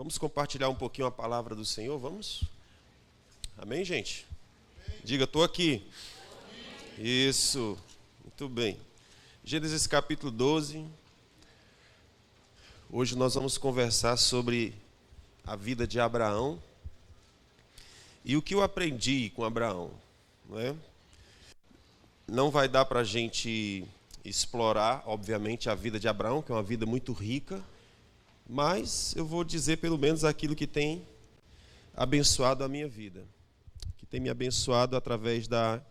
Vamos compartilhar um pouquinho a palavra do Senhor, vamos? Amém, gente? Diga, estou aqui. Isso, muito bem. Gênesis capítulo 12. Hoje nós vamos conversar sobre a vida de Abraão e o que eu aprendi com Abraão, não é? Não vai dar para a gente explorar, obviamente, a vida de Abraão, que é uma vida muito rica, mas eu vou dizer pelo menos aquilo que tem abençoado a minha vida, que tem me abençoado através da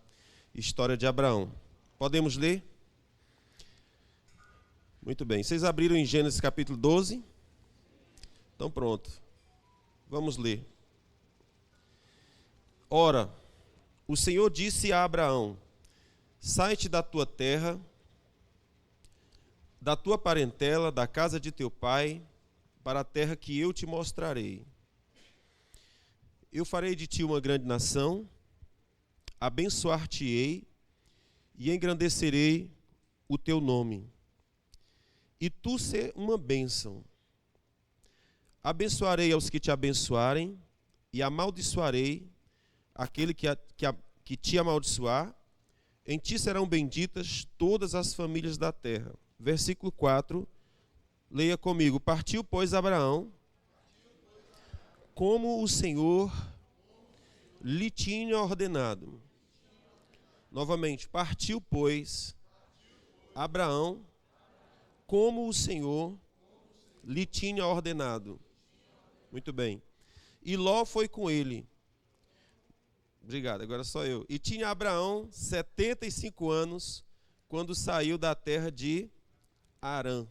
história de Abraão. Podemos ler? Muito bem. Vocês abriram em Gênesis capítulo 12? Então pronto. Vamos ler. Ora, o Senhor disse a Abraão: sai-te da tua terra, da tua parentela, da casa de teu pai, para a terra que eu te mostrarei. Eu farei de ti uma grande nação, abençoar-te-ei e engrandecerei o teu nome. E tu ser uma bênção. Abençoarei aos que te abençoarem e amaldiçoarei aquele que te amaldiçoar. Em ti serão benditas todas as famílias da terra. Versículo 4, leia comigo. Partiu, pois, Abraão, como o Senhor lhe tinha ordenado. Novamente, partiu, pois, Abraão, como o Senhor lhe tinha ordenado. Muito bem. E Ló foi com ele. Obrigado, agora só eu. E tinha Abraão 75 anos quando saiu da terra de Harã.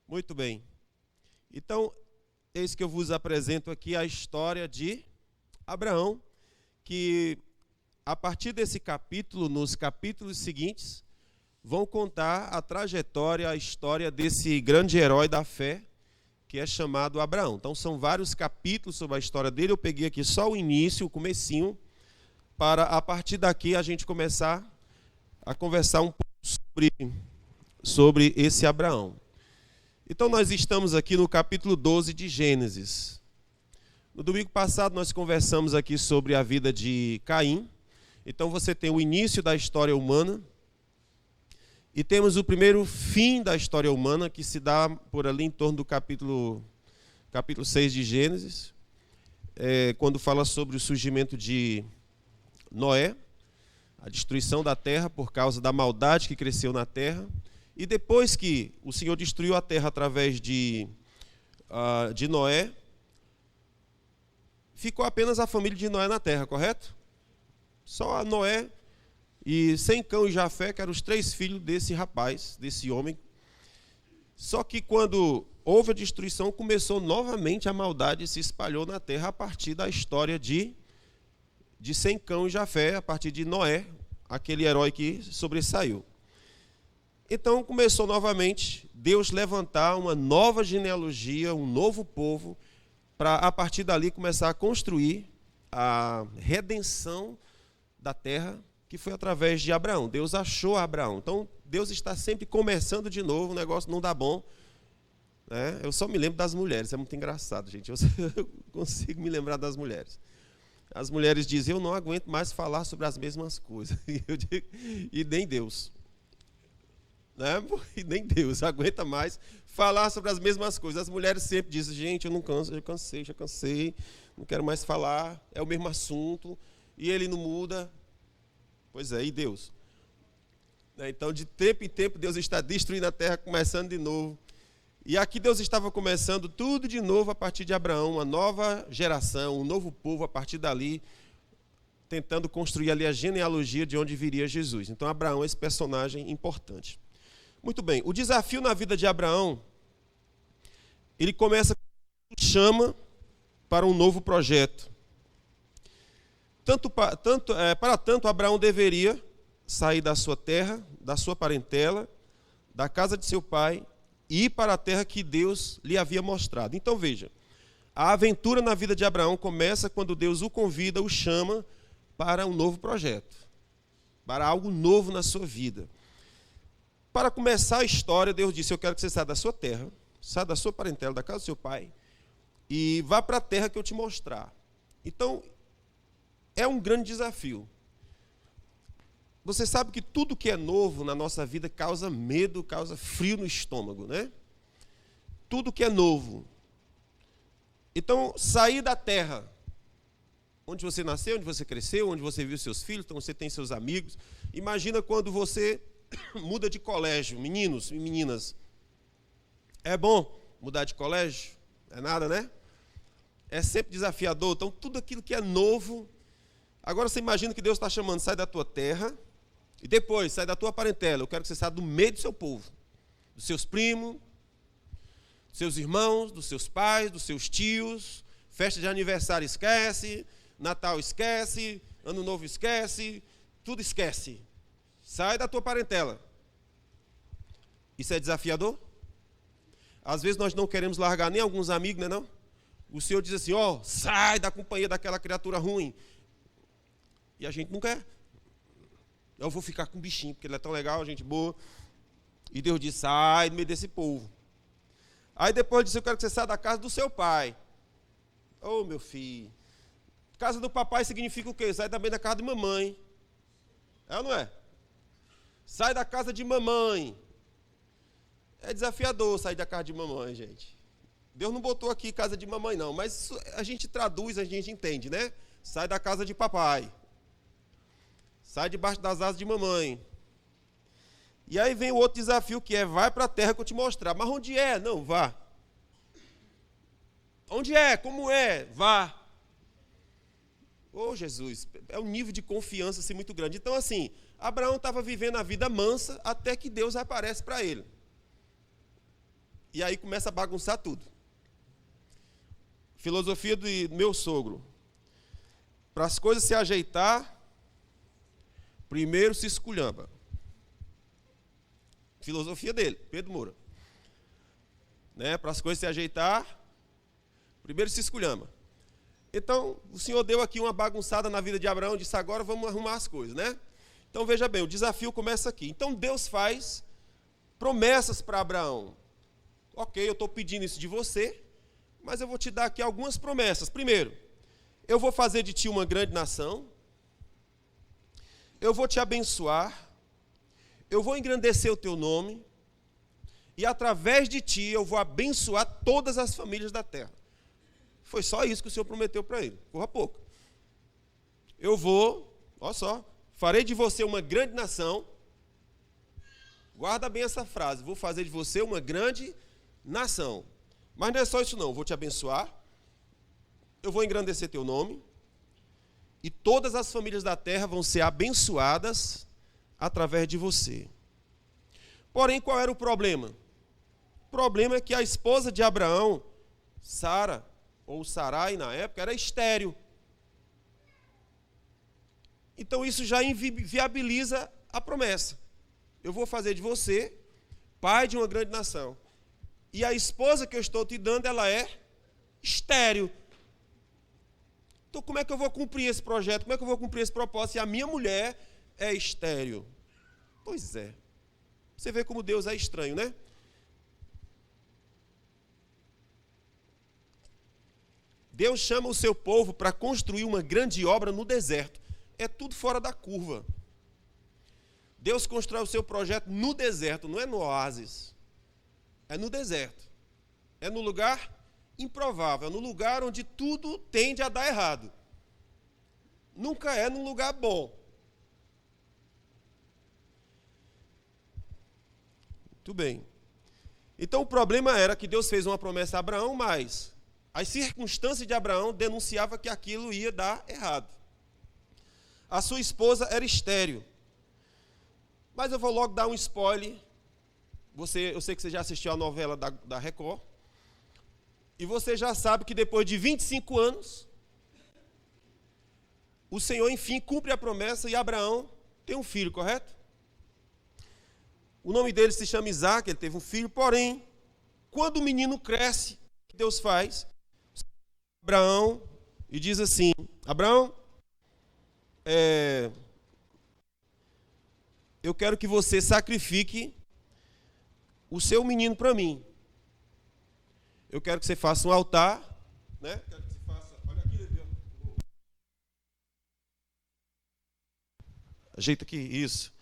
Muito bem. Então, eis que eu vos apresento aqui a história de Abraão, que a partir desse capítulo, nos capítulos seguintes, vão contar a trajetória, a história desse grande herói da fé, que é chamado Abraão. Então, são vários capítulos sobre a história dele. Eu peguei aqui só o início, o comecinho, para a partir daqui a gente começar a conversar um pouco sobre esse Abraão. Então nós estamos aqui no capítulo 12 de Gênesis. No domingo passado nós conversamos aqui sobre a vida de Caim. Então você tem o início da história humana e temos o primeiro fim da história humana, que se dá por ali em torno do capítulo 6 de Gênesis, quando fala sobre o surgimento de Noé, a destruição da terra por causa da maldade que cresceu na terra. E depois que o Senhor destruiu a terra através de Noé, ficou apenas a família de Noé na terra, correto? Só Noé e Sem, Cão e Jafé, que eram os 3 filhos desse rapaz, desse homem. Só que quando houve a destruição, começou novamente a maldade e se espalhou na terra a partir da história de Sem, Cão e Jafé, a partir de Noé, aquele herói que sobressaiu. Então começou novamente Deus levantar uma nova genealogia, um novo povo, para a partir dali começar a construir a redenção da terra, que foi através de Abraão. Deus achou Abraão. Então Deus está sempre começando de novo, o negócio não dá bom. Né? Eu só me lembro das mulheres, é muito engraçado, gente. Eu consigo me lembrar das mulheres. As mulheres dizem: eu não aguento mais falar sobre as mesmas coisas. E nem Deus. Né? E nem Deus aguenta mais falar sobre as mesmas coisas. As mulheres sempre dizem: gente, eu não canso, já cansei, não quero mais falar, é o mesmo assunto, e ele não muda. Pois é, e Deus? Então, de tempo em tempo, Deus está destruindo a terra, começando de novo. E aqui Deus estava começando tudo de novo a partir de Abraão, uma nova geração, um novo povo a partir dali, tentando construir ali a genealogia de onde viria Jesus. Então, Abraão é esse personagem importante. Muito bem, o desafio na vida de Abraão, ele começa com chama para um novo projeto. Para tanto, Abraão deveria sair da sua terra, da sua parentela, da casa de seu pai, e ir para a terra que Deus lhe havia mostrado. Então veja, a aventura na vida de Abraão começa quando Deus o convida, o chama para um novo projeto, para algo novo na sua vida. Para começar a história, Deus disse: eu quero que você saia da sua terra, saia da sua parentela, da casa do seu pai, e vá para a terra que eu te mostrar. Então, é um grande desafio. Você sabe que tudo que é novo na nossa vida causa medo, causa frio no estômago, né? Tudo que é novo. Então, sair da terra, onde você nasceu, onde você cresceu, onde você viu seus filhos, onde você tem seus amigos. Imagina quando você muda de colégio, meninos e meninas. É bom mudar de colégio? É nada, né? É sempre desafiador. Então, tudo aquilo que é novo. Agora você imagina que Deus está chamando, sai da tua terra, e depois sai da tua parentela. Eu quero que você saia do meio do seu povo, dos seus primos, dos seus irmãos, dos seus pais, dos seus tios. Festa de aniversário esquece, Natal esquece, Ano Novo esquece, tudo esquece. Sai da tua parentela. Isso é desafiador? Às vezes nós não queremos largar nem alguns amigos, né, não? O Senhor diz assim, ó, sai da companhia daquela criatura ruim. E a gente não quer. Eu vou ficar com o bichinho, porque ele é tão legal, gente boa. E Deus diz, sai do meio desse povo. Aí depois diz, eu quero que você saia da casa do seu pai. Ô, meu filho. Casa do papai significa o quê? Sai também da casa de mamãe. É ou não é? Sai da casa de mamãe. É desafiador sair da casa de mamãe, gente. Deus não botou aqui casa de mamãe, não. Mas isso a gente traduz, a gente entende, né? Sai da casa de papai. Sai debaixo das asas de mamãe. E aí vem o outro desafio que é, vai para a terra que eu te mostrar. Mas onde é? Não, vá. Onde é? Como é? Vá. Ô, Jesus, é um nível de confiança assim, muito grande. Então, assim, Abraão estava vivendo a vida mansa até que Deus aparece para ele. E aí começa a bagunçar tudo. Filosofia do meu sogro. Para as coisas se ajeitar, primeiro se esculhamba. Filosofia dele, Pedro Moura. Né? Para as coisas se ajeitar, primeiro se esculhamba. Então, o Senhor deu aqui uma bagunçada na vida de Abraão e disse, agora vamos arrumar as coisas, né? Então, veja bem, o desafio começa aqui. Então, Deus faz promessas para Abraão. Ok, eu estou pedindo isso de você, mas eu vou te dar aqui algumas promessas. Primeiro, eu vou fazer de ti uma grande nação. Eu vou te abençoar. Eu vou engrandecer o teu nome. E através de ti eu vou abençoar todas as famílias da terra. Foi só isso que o Senhor prometeu para ele. Corra pouco. Eu vou, olha só, farei de você uma grande nação. Guarda bem essa frase. Vou fazer de você uma grande nação. Mas não é só isso não. Eu vou te abençoar. Eu vou engrandecer teu nome. E todas as famílias da terra vão ser abençoadas através de você. Porém, qual era o problema? O problema é que a esposa de Abraão, Sara, ou Sarai na época, era estéril. Então isso já inviabiliza a promessa. Eu vou fazer de você pai de uma grande nação. E a esposa que eu estou te dando, ela é estéril. Então como é que eu vou cumprir esse projeto? Como é que eu vou cumprir esse propósito se a minha mulher é estéril? Pois é. Você vê como Deus é estranho, né? Deus chama o seu povo para construir uma grande obra no deserto. É tudo fora da curva. Deus constrói o seu projeto no deserto, não é no oásis. É no deserto. É no lugar improvável, é no lugar onde tudo tende a dar errado. Nunca é num lugar bom. Muito bem. Então o problema era que Deus fez uma promessa a Abraão, mas as circunstâncias de Abraão denunciavam que aquilo ia dar errado. A sua esposa era estéril. Mas eu vou logo dar um spoiler. Eu sei que você já assistiu a novela da Record. E você já sabe que depois de 25 anos, o Senhor, enfim, cumpre a promessa e Abraão tem um filho, correto? O nome dele se chama Isaac, ele teve um filho, porém, quando o menino cresce, o que Deus faz? Abraão, e diz assim, Abraão, eu quero que você sacrifique o seu menino para mim. Eu quero que você faça um altar né? Quero que você faça. Olha aqui, Levi. Ajeita aqui, isso.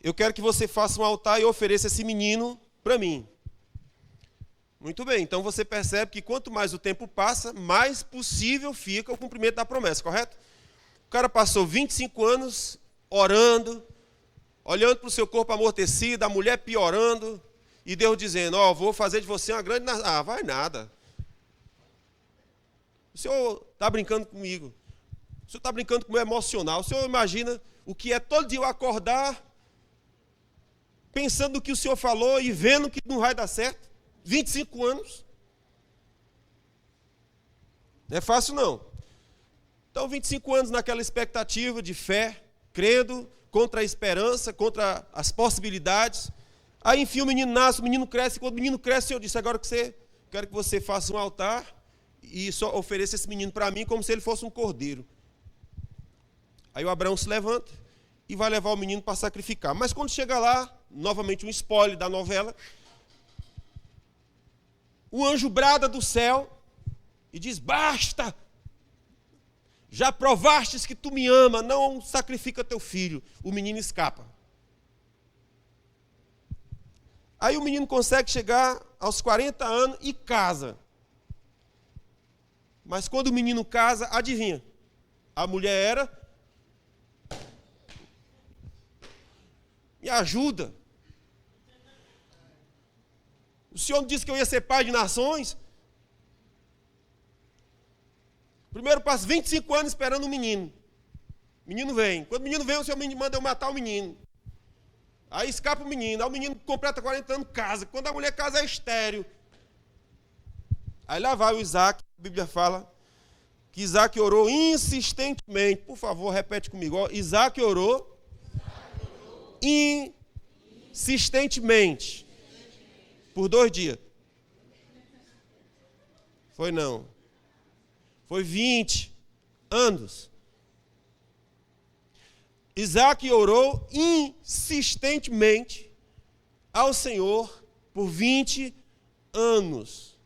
Eu quero que você faça um altar e ofereça esse menino para mim. Muito bem, então você percebe que quanto mais o tempo passa, mais possível fica o cumprimento da promessa, correto? O cara passou 25 anos orando, olhando para o seu corpo amortecido, a mulher piorando, e Deus dizendo, vou fazer de você uma grande nação. Vai nada. O senhor está brincando comigo. O senhor está brincando com o meu emocional. O senhor imagina o que é todo dia eu acordar, pensando no que o senhor falou e vendo que não vai dar certo. 25 anos. Não é fácil, não. Então, 25 anos naquela expectativa de fé, crendo, contra a esperança, contra as possibilidades. Aí, enfim, o menino nasce, o menino cresce. Quando o menino cresce, o Senhor disse, agora quero que você faça um altar e só ofereça esse menino para mim como se ele fosse um cordeiro. Aí o Abraão se levanta e vai levar o menino para sacrificar. Mas quando chega lá, novamente um spoiler da novela, o anjo brada do céu e diz, basta, já provastes que tu me ama, não sacrifica teu filho. O menino escapa. Aí o menino consegue chegar aos 40 anos e casa. Mas quando o menino casa, adivinha? A mulher era... Me ajuda. O Senhor não disse que eu ia ser pai de nações? Primeiro passo, 25 anos esperando o menino. O menino vem. Quando o menino vem, o Senhor manda eu matar o menino. Aí escapa o menino. Aí o menino completa 40 anos, casa. Quando a mulher casa, é estéril. Aí lá vai o Isaac. A Bíblia fala que Isaac orou insistentemente. Por favor, repete comigo. Isaac orou insistentemente. Por 2 dias. Foi não. Foi 20 anos. Isaac orou insistentemente ao Senhor por 20 anos.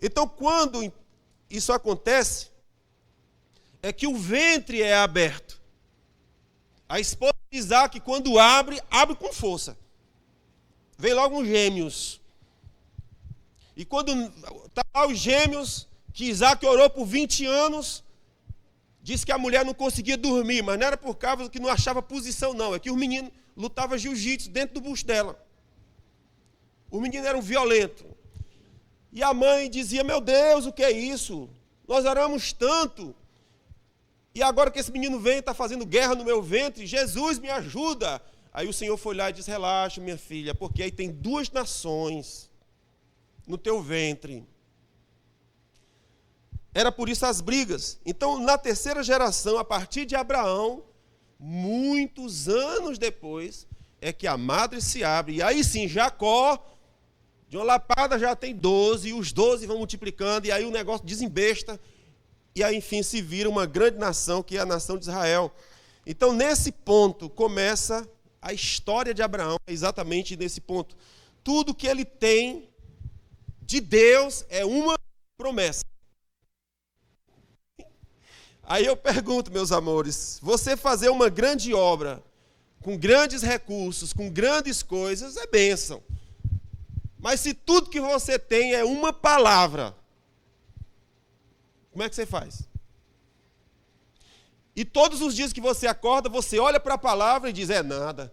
Então, quando isso acontece, é que o ventre é aberto. A esposa de Isaac, quando abre com força. Vem logo uns gêmeos. E quando está lá os gêmeos, que Isaac orou por 20 anos, disse que a mulher não conseguia dormir, mas não era por causa que não achava posição, não. É que o menino lutava jiu-jitsu dentro do bucho dela. Os meninos eram violentos. E a mãe dizia, meu Deus, o que é isso? Nós oramos tanto. E agora que esse menino vem e está fazendo guerra no meu ventre, Jesus me ajuda. Aí o Senhor foi lá e disse, relaxa, minha filha, porque aí tem 2 nações no teu ventre. Era por isso as brigas. Então, na 3ª geração, a partir de Abraão, muitos anos depois, é que a madre se abre. E aí sim, Jacó, de uma lapada já tem 12, e os 12 vão multiplicando, e aí o negócio desembesta, e aí, enfim, se vira uma grande nação, que é a nação de Israel. Então, nesse ponto, começa a história de Abraão, exatamente nesse ponto. Tudo que ele tem de Deus é uma promessa. Aí eu pergunto, meus amores, você fazer uma grande obra, com grandes recursos, com grandes coisas, é bênção. Mas se tudo que você tem é uma palavra, como é que você faz? E todos os dias que você acorda, você olha para a palavra e diz, é nada.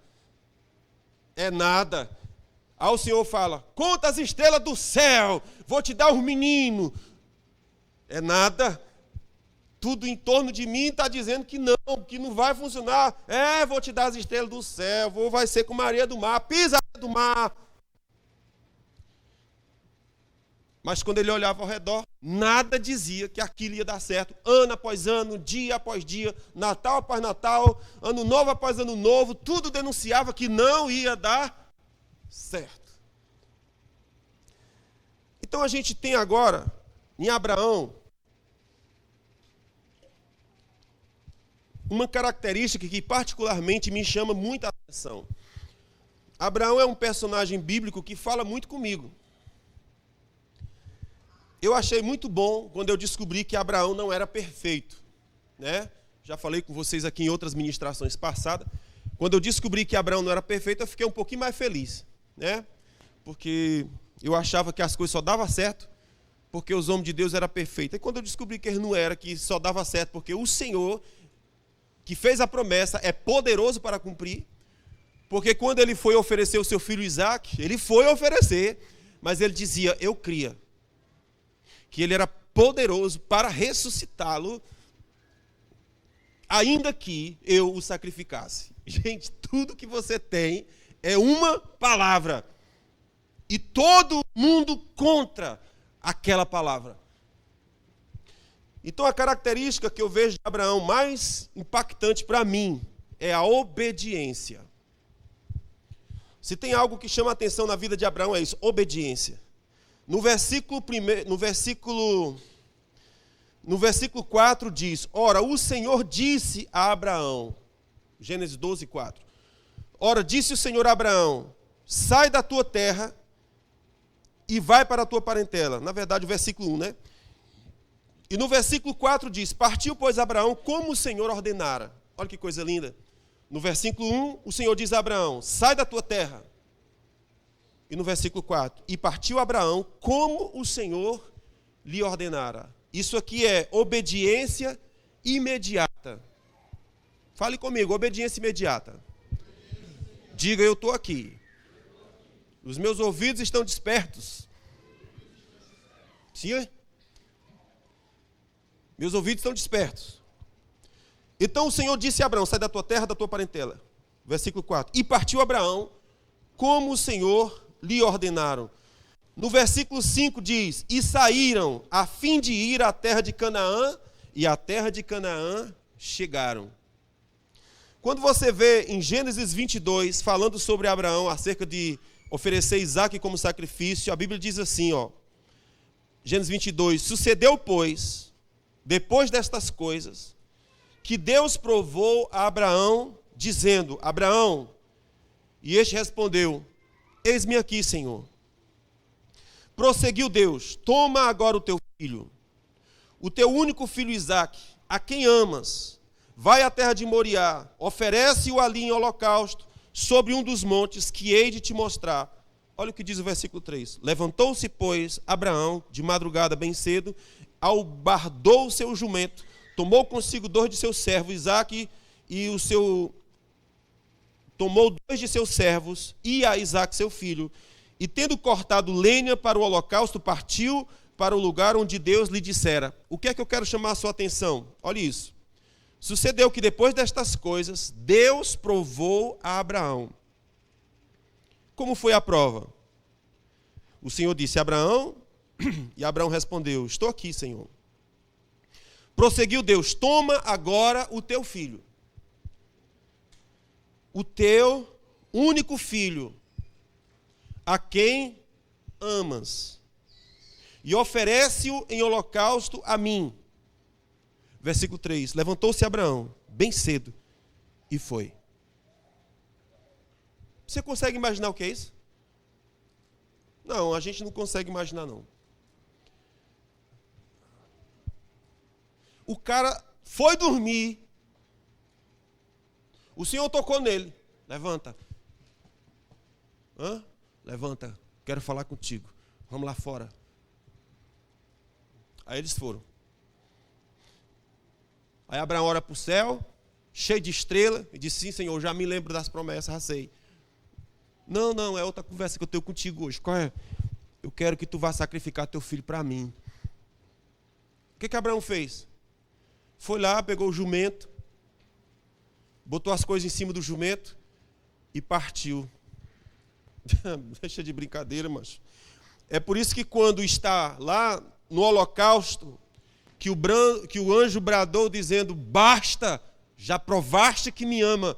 É nada. Aí o Senhor fala, conta as estrelas do céu, vou te dar um menino. É nada. Tudo em torno de mim está dizendo que não vai funcionar. Vou te dar as estrelas do céu, vai ser com Maria do mar, pisa do mar. Mas quando ele olhava ao redor, nada dizia que aquilo ia dar certo. Ano após ano, dia após dia, Natal após Natal, Ano Novo após Ano Novo, tudo denunciava que não ia dar certo. Então a gente tem agora, em Abraão, uma característica que particularmente me chama muita atenção. Abraão é um personagem bíblico que fala muito comigo. Eu achei muito bom quando eu descobri que Abraão não era perfeito, né? Já falei com vocês aqui em outras ministrações passadas. Quando eu descobri que Abraão não era perfeito, eu fiquei um pouquinho mais feliz, né? Porque eu achava que as coisas só davam certo porque os homens de Deus eram perfeitos. E quando eu descobri que ele não era, que só dava certo porque o Senhor, que fez a promessa, é poderoso para cumprir. Porque quando ele foi oferecer o seu filho Isaque, ele foi oferecer, mas ele dizia, eu cria, que ele era poderoso para ressuscitá-lo, ainda que eu o sacrificasse. Gente, tudo que você tem é uma palavra. E todo mundo contra aquela palavra. Então a característica que eu vejo de Abraão mais impactante para mim é a obediência. Se tem algo que chama a atenção na vida de Abraão é isso, obediência. No versículo 4 diz, ora, o Senhor disse a Abraão, Gênesis 12, 4. Ora, disse o Senhor a Abraão, sai da tua terra e vai para a tua parentela. Na verdade, o versículo 1, né? E no versículo 4 diz, partiu, pois, Abraão, como o Senhor ordenara. Olha que coisa linda. No versículo 1, o Senhor diz a Abraão, sai da tua terra. E no versículo 4, e partiu Abraão como o Senhor lhe ordenara. Isso aqui é obediência imediata. Fale comigo, obediência imediata. Diga, eu estou aqui. Os meus ouvidos estão despertos. Sim? Meus ouvidos estão despertos. Então o Senhor disse a Abraão, sai da tua terra, da tua parentela. Versículo 4. E partiu Abraão como o Senhor lhe ordenaram. No versículo 5 diz, e saíram a fim de ir à terra de Canaã, e à terra de Canaã chegaram. Quando você vê em Gênesis 22, falando sobre Abraão, acerca de oferecer Isaque como sacrifício, a Bíblia diz assim, ó, Gênesis 22, sucedeu, pois, depois destas coisas, que Deus provou a Abraão, dizendo, Abraão, e este respondeu, eis-me aqui, Senhor. Prosseguiu Deus, toma agora o teu filho, o teu único filho Isaque, a quem amas, vai à terra de Moriá, oferece-o ali em holocausto, sobre um dos montes que hei de te mostrar. Olha o que diz o versículo 3. Levantou-se, pois, Abraão, de madrugada bem cedo, albardou o seu jumento, tomou consigo 2 de seus servos, Isaque tomou 2 de seus servos e a Isaque, seu filho, e tendo cortado lenha para o holocausto, partiu para o lugar onde Deus lhe dissera. O que é que eu quero chamar a sua atenção? Olha isso. Sucedeu que depois destas coisas, Deus provou a Abraão. Como foi a prova? O Senhor disse, Abraão, e Abraão respondeu, estou aqui, Senhor. Prosseguiu Deus, toma agora o teu filho, o teu único filho, a quem amas, e oferece-o em holocausto a mim. Versículo 3, levantou-se Abraão, bem cedo, e foi. Você consegue imaginar o que é isso? Não, a gente não consegue imaginar, não. O cara foi dormir, o Senhor tocou nele, levanta. Levanta, quero falar contigo, vamos lá fora. Aí eles foram. Aí Abraão ora para o céu, cheio de estrela, e disse, sim, Senhor, já me lembro das promessas, já sei. Não, é outra conversa que eu tenho contigo hoje. Qual é? Eu quero que tu vá sacrificar teu filho para mim. O que Abraão fez? Foi lá, pegou o jumento, botou as coisas em cima do jumento e partiu. Deixa de brincadeira, mas é por isso que quando está lá no holocausto, que o anjo bradou dizendo, basta, já provaste que me ama.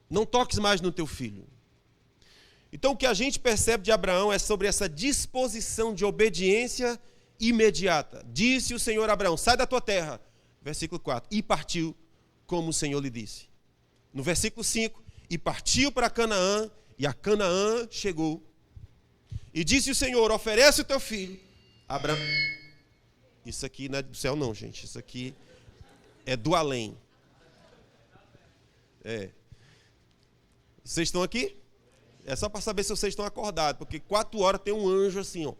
Não toques mais no teu filho. Então o que a gente percebe de Abraão é sobre essa disposição de obediência imediata. Disse o Senhor a Abraão, sai da tua terra. Versículo 4, e partiu como o Senhor lhe disse. No versículo 5, e partiu para Canaã, e a Canaã chegou. E disse o Senhor, oferece o teu filho. Abraão. Isso aqui não é do céu não, gente. Isso aqui é do além. Vocês estão aqui? É só para saber se vocês estão acordados. Porque 4 horas tem um anjo assim, ó,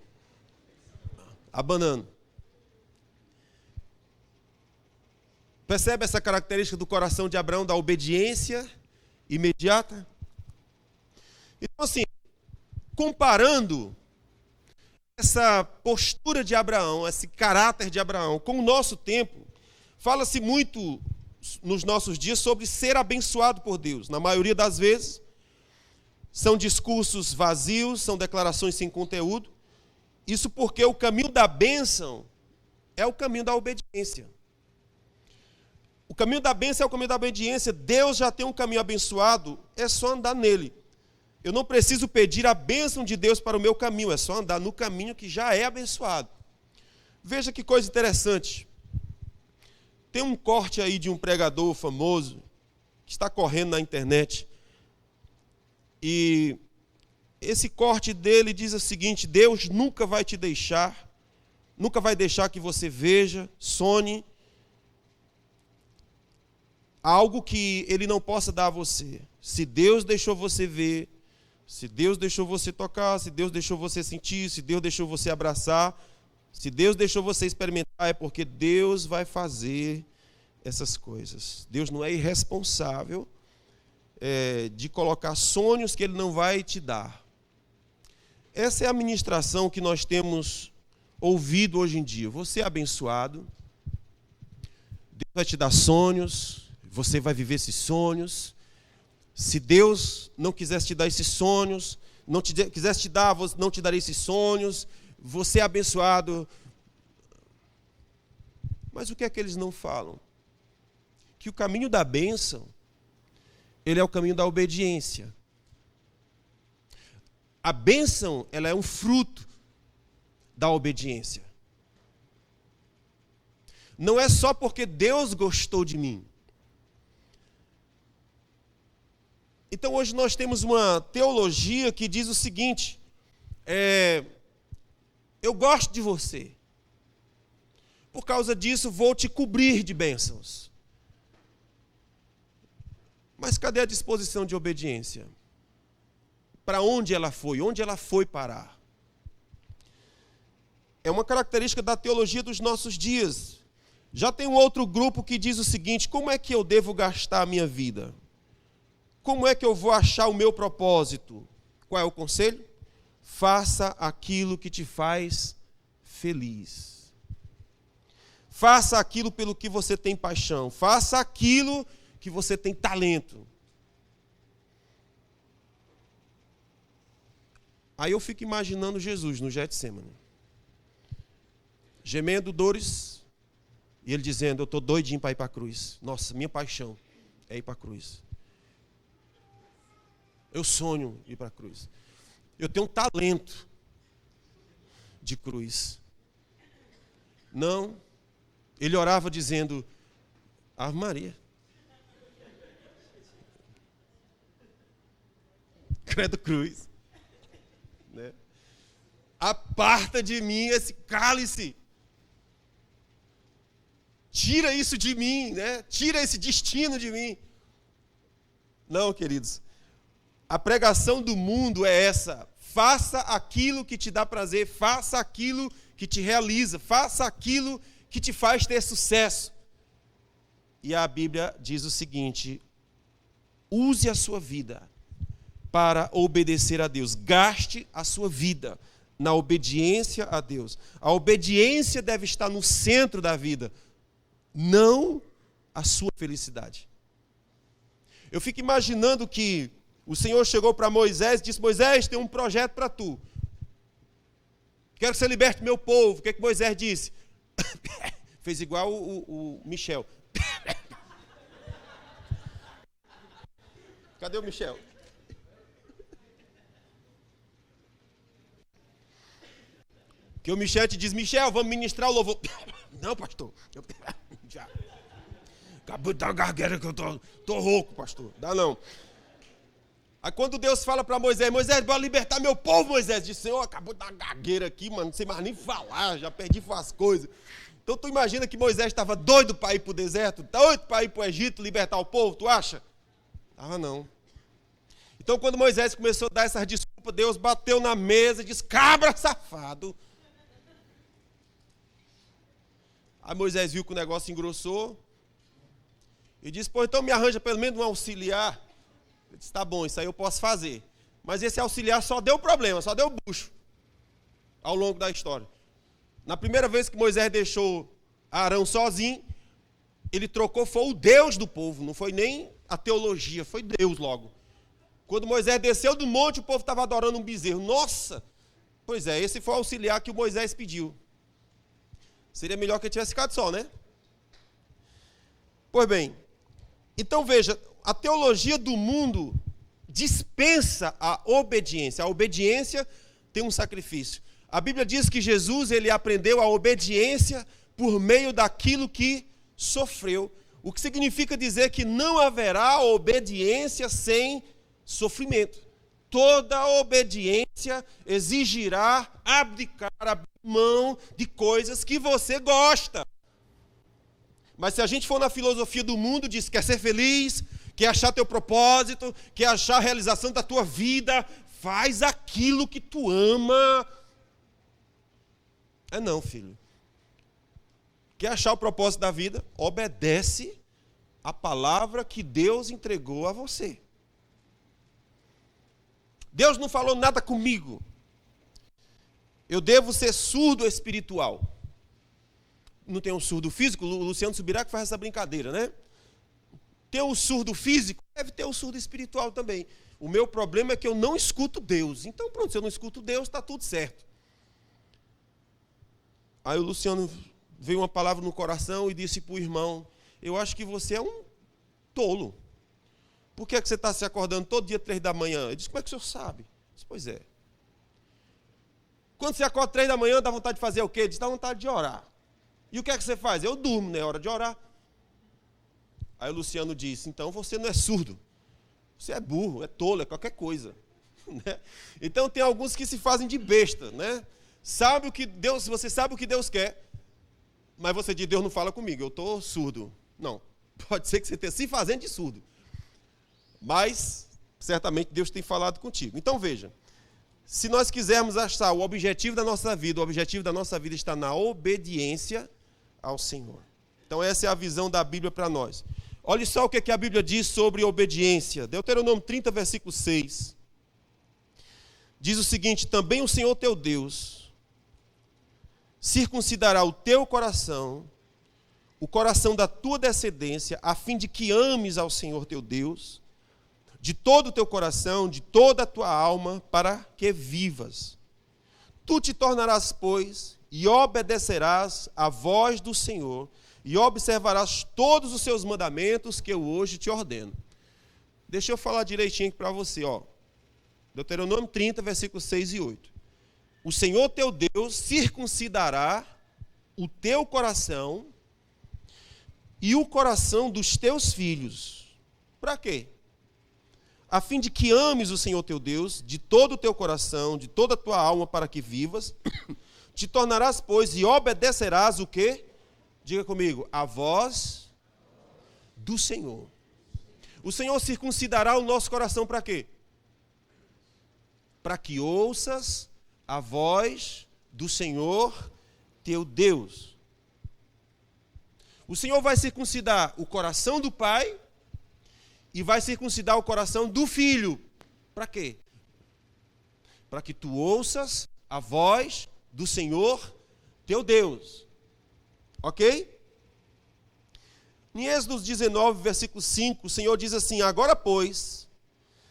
abanando. Percebe essa característica do coração de Abraão, da obediência imediata? Então, assim, comparando essa postura de Abraão, esse caráter de Abraão com o nosso tempo, fala-se muito nos nossos dias sobre ser abençoado por Deus. Na maioria das vezes, são discursos vazios, são declarações sem conteúdo. Isso porque o caminho da bênção é o caminho da obediência. O caminho da bênção é o caminho da obediência. Deus já tem um caminho abençoado, é só andar nele. Eu não preciso pedir a bênção de Deus para o meu caminho, é só andar no caminho que já é abençoado. Veja que coisa interessante. Tem um corte aí de um pregador famoso, que está correndo na internet, e esse corte dele diz o seguinte: Deus nunca vai te deixar, nunca vai deixar que você veja, sonhe algo que Ele não possa dar a você. Se Deus deixou você ver, se Deus deixou você tocar, se Deus deixou você sentir, se Deus deixou você abraçar, se Deus deixou você experimentar, é porque Deus vai fazer essas coisas. Deus não é irresponsável de colocar sonhos que Ele não vai te dar. Essa é a ministração que nós temos ouvido hoje em dia. Você é abençoado, Deus vai te dar sonhos, você vai viver esses sonhos. Se Deus não quisesse te dar esses sonhos, quisesse te dar, não te daria esses sonhos, você é abençoado. Mas o que é que eles não falam? Que o caminho da bênção, ele é o caminho da obediência. A bênção, ela é um fruto da obediência. Não é só porque Deus gostou de mim. Então hoje nós temos uma teologia que diz o seguinte: eu gosto de você, por causa disso vou te cobrir de bênçãos. Mas cadê a disposição de obediência? Para onde ela foi? Onde ela foi parar? É uma característica da teologia dos nossos dias. Já tem um outro grupo que diz o seguinte: como é que eu devo gastar a minha vida? Como é que eu vou achar o meu propósito? Qual é o conselho? Faça aquilo que te faz feliz. Faça aquilo pelo que você tem paixão. Faça aquilo que você tem talento. Aí eu fico imaginando Jesus no Getsemane, gemendo dores, e ele dizendo: eu estou doidinho para ir para a cruz. Nossa, minha paixão é ir para a cruz. Eu sonho ir para a cruz. Eu tenho um talento de cruz. Não. Ele orava dizendo: Ave Maria. Credo cruz. Né? Aparta de mim esse cálice. Tira isso de mim, né? Tira esse destino de mim. Não, queridos. A pregação do mundo é essa: faça aquilo que te dá prazer, faça aquilo que te realiza, faça aquilo que te faz ter sucesso. E a Bíblia diz o seguinte: use a sua vida para obedecer a Deus. Gaste a sua vida na obediência a Deus. A obediência deve estar no centro da vida, não a sua felicidade. Eu fico imaginando que o Senhor chegou para Moisés e disse: Moisés, tem um projeto para tu. Quero que você liberte meu povo. O que é que Moisés disse? Fez igual o Michel. Cadê o Michel? Que o Michel te diz: Michel, vamos ministrar o louvor. Não, pastor. Já. Acabou de dar gargueira que eu tô rouco, pastor. Dá não. Aí quando Deus fala para Moisés, Moisés, bora libertar meu povo, Moisés. Diz, Senhor, acabou de dar uma gagueira aqui, mano, não sei mais nem falar, já perdi as coisas. Então tu imagina que Moisés estava doido para ir para o deserto, doido para ir para o Egito, libertar o povo, tu acha? Estava não. Então quando Moisés começou a dar essas desculpas, Deus bateu na mesa e disse, cabra safado. Aí Moisés viu que o negócio engrossou e disse, pô, então me arranja pelo menos um auxiliar. Ele disse, tá bom, isso aí eu posso fazer. Mas esse auxiliar só deu problema, só deu bucho ao longo da história. Na primeira vez que Moisés deixou Arão sozinho, ele trocou, foi o Deus do povo, não foi nem a teologia, foi Deus logo. Quando Moisés desceu do monte, o povo estava adorando um bezerro. Nossa! Pois é, esse foi o auxiliar que o Moisés pediu. Seria melhor que ele tivesse ficado só, né? Pois bem, então veja, a teologia do mundo dispensa a obediência. A obediência tem um sacrifício. A Bíblia diz que Jesus ele aprendeu a obediência por meio daquilo que sofreu. O que significa dizer que não haverá obediência sem sofrimento. Toda obediência exigirá abdicar, abrir mão de coisas que você gosta. Mas se a gente for na filosofia do mundo, diz que quer ser feliz, quer achar teu propósito, quer achar a realização da tua vida, faz aquilo que tu ama. Não, filho. Quer achar o propósito da vida? Obedece a palavra que Deus entregou a você. Deus não falou nada comigo. Eu devo ser surdo espiritual. Não tem um surdo físico? O Luciano Subirá que faz essa brincadeira, né? Tem um surdo físico? Deve ter um surdo espiritual também. O meu problema é que eu não escuto Deus. Então pronto, se eu não escuto Deus, está tudo certo. Aí o Luciano veio uma palavra no coração e disse para o irmão, eu acho que você é um tolo. Por que você está se acordando todo dia 3 da manhã? Ele disse, como é que o senhor sabe? Eu disse, pois é. Quando você acorda 3 da manhã, dá vontade de fazer o quê? Ele disse, dá vontade de orar. E o que é que você faz? Eu durmo, né? É hora de orar. Aí o Luciano disse, então você não é surdo. Você é burro, é tolo, é qualquer coisa. Então tem alguns que se fazem de besta, né? Sabe o que Deus, você sabe o que Deus quer, mas você diz, Deus não fala comigo, eu estou surdo. Não, pode ser que você esteja se fazendo de surdo. Mas, certamente, Deus tem falado contigo. Então, veja, se nós quisermos achar o objetivo da nossa vida está na obediência ao Senhor. Então, essa é a visão da Bíblia para nós. Olha só o que a Bíblia diz sobre obediência. Deuteronômio 30, versículo 6. Diz o seguinte, também o Senhor teu Deus circuncidará o teu coração, o coração da tua descendência, a fim de que ames ao Senhor teu Deus, de todo o teu coração, de toda a tua alma, para que vivas. Tu te tornarás, pois, e obedecerás à voz do Senhor, e observarás todos os seus mandamentos que eu hoje te ordeno. Deixa eu falar direitinho aqui para você, ó. Deuteronômio 30, versículos 6 e 8. O Senhor teu Deus circuncidará o teu coração e o coração dos teus filhos. Para quê? A fim de que ames o Senhor teu Deus de todo o teu coração, de toda a tua alma, para que vivas. Te tornarás, pois, e obedecerás o quê? Diga comigo, a voz do Senhor. O Senhor circuncidará o nosso coração para quê? Para que ouças a voz do Senhor teu Deus. O Senhor vai circuncidar o coração do pai e vai circuncidar o coração do filho. Para quê? Para que tu ouças a voz do Senhor teu Deus. Ok? Em Êxodo 19, versículo 5, o Senhor diz assim, agora, pois,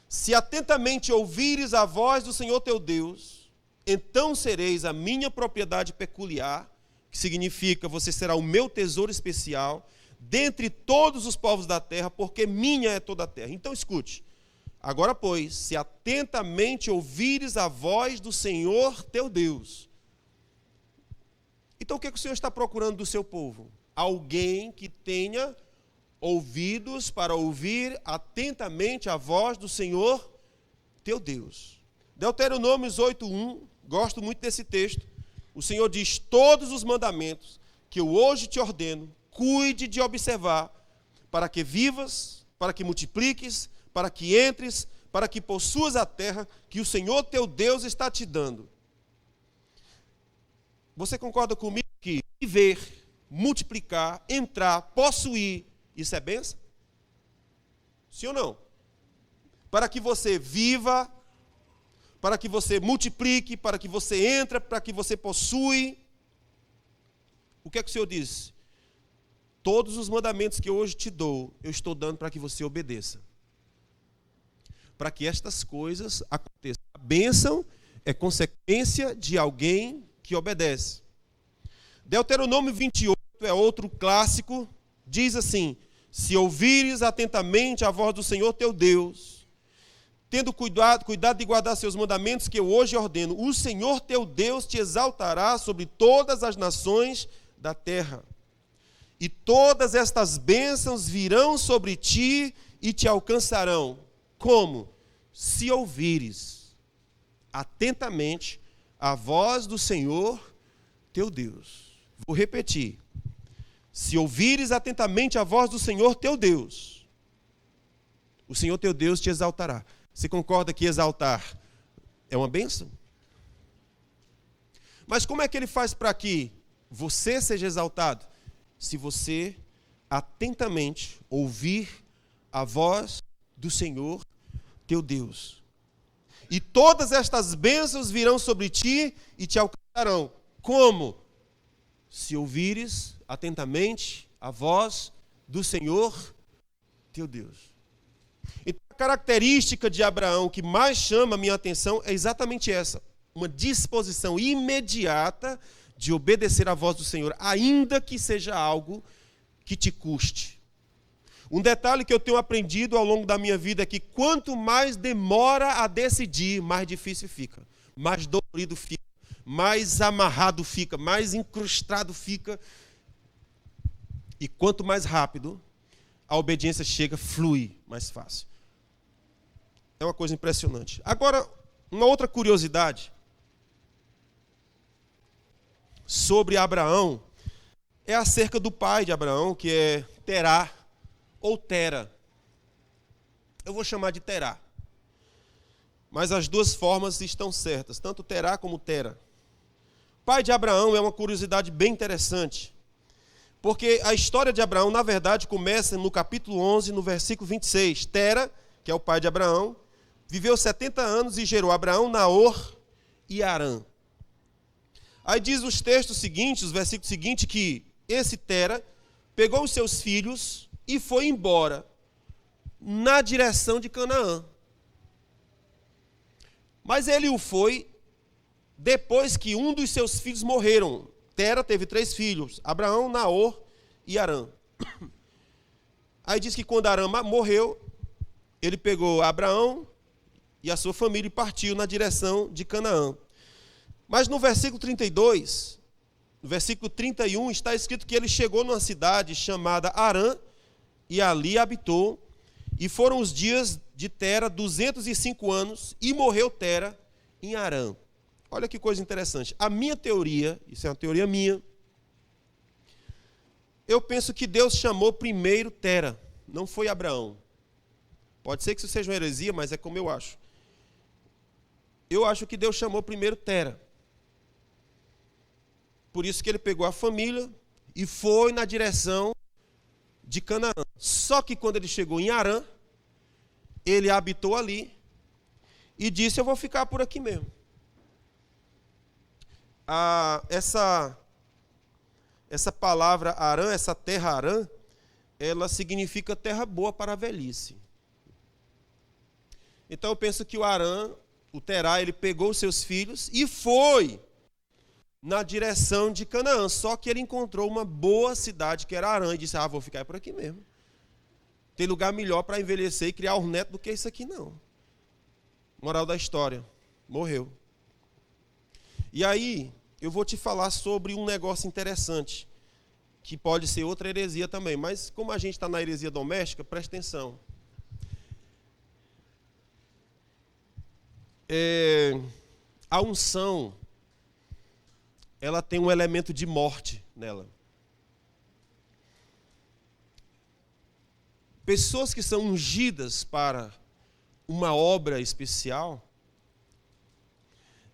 se atentamente ouvires a voz do Senhor teu Deus, então sereis a minha propriedade peculiar, que significa, você será o meu tesouro especial, dentre todos os povos da terra, porque minha é toda a terra. Então escute, agora, pois, se atentamente ouvires a voz do Senhor teu Deus. Então o que o Senhor está procurando do seu povo? Alguém que tenha ouvidos para ouvir atentamente a voz do Senhor teu Deus. Deuteronômios 8:1, gosto muito desse texto. O Senhor diz: todos os mandamentos que eu hoje te ordeno, cuide de observar, para que vivas, para que multipliques, para que entres, para que possuas a terra que o Senhor teu Deus está te dando. Você concorda comigo que viver, multiplicar, entrar, possuir, isso é bênção? Sim ou não? Para que você viva, para que você multiplique, para que você entre, para que você possui. O que é que o Senhor diz? Todos os mandamentos que eu hoje te dou, eu estou dando para que você obedeça. Para que estas coisas aconteçam. A bênção é consequência de alguém que obedece. Deuteronômio 28 é outro clássico, diz assim: se ouvires atentamente a voz do Senhor teu Deus, tendo cuidado de guardar seus mandamentos que eu hoje ordeno, o Senhor teu Deus te exaltará sobre todas as nações da terra. E todas estas bênçãos virão sobre ti e te alcançarão. Como? Se ouvires atentamente a voz do Senhor teu Deus. Vou repetir. Se ouvires atentamente a voz do Senhor teu Deus, o Senhor teu Deus te exaltará. Você concorda que exaltar é uma bênção? Mas como é que ele faz para que você seja exaltado? Se você atentamente ouvir a voz do Senhor teu Deus. E todas estas bênçãos virão sobre ti e te alcançarão. Como? Se ouvires atentamente a voz do Senhor teu Deus. Então, a característica de Abraão que mais chama a minha atenção é exatamente essa: uma disposição imediata de obedecer à voz do Senhor, ainda que seja algo que te custe. Um detalhe que eu tenho aprendido ao longo da minha vida é que quanto mais demora a decidir, mais difícil fica, mais dolorido fica, mais amarrado fica, mais incrustado fica. E quanto mais rápido a obediência chega, flui mais fácil. É uma coisa impressionante. Agora, uma outra curiosidade sobre Abraão é acerca do pai de Abraão, que é Terá ou Tera. Eu vou chamar de Terá. Mas as duas formas estão certas, tanto Terá como Tera. O pai de Abraão é uma curiosidade bem interessante, porque a história de Abraão, na verdade, começa no capítulo 11, no versículo 26. Tera, que é o pai de Abraão, viveu 70 anos e gerou Abraão, Naor e Harã. Aí diz os textos seguintes, os versículos seguintes, que esse Tera pegou os seus filhos e foi embora na direção de Canaã. Mas ele o foi depois que um dos seus filhos morreram. Tera teve 3 filhos, Abraão, Naor e Harã. Aí diz que quando Harã morreu, ele pegou Abraão e a sua família e partiu na direção de Canaã. Mas no versículo 32, no versículo 31, está escrito que ele chegou numa cidade chamada Harã e ali habitou. E foram os dias de Tera 205 anos e morreu Tera em Harã. Olha que coisa interessante. A minha teoria, isso é uma teoria minha, eu penso que Deus chamou primeiro Tera, não foi Abraão. Pode ser que isso seja uma heresia, mas é como eu acho. Eu acho que Deus chamou primeiro Tera. Por isso que ele pegou a família e foi na direção de Canaã. Só que quando ele chegou em Harã, ele habitou ali e disse: eu vou ficar por aqui mesmo. Essa palavra Harã, essa terra Harã, ela significa terra boa para a velhice. Então eu penso que o Harã, o Terá, ele pegou os seus filhos e foi na direção de Canaã. Só que ele encontrou uma boa cidade que era Harã e disse: vou ficar por aqui mesmo. Tem lugar melhor para envelhecer e criar um neto do que isso aqui não. Moral da história, morreu. E aí, eu vou te falar sobre um negócio interessante, que pode ser outra heresia também, mas como a gente está na heresia doméstica, presta atenção. a unção, ela tem um elemento de morte nela. Pessoas que são ungidas para uma obra especial,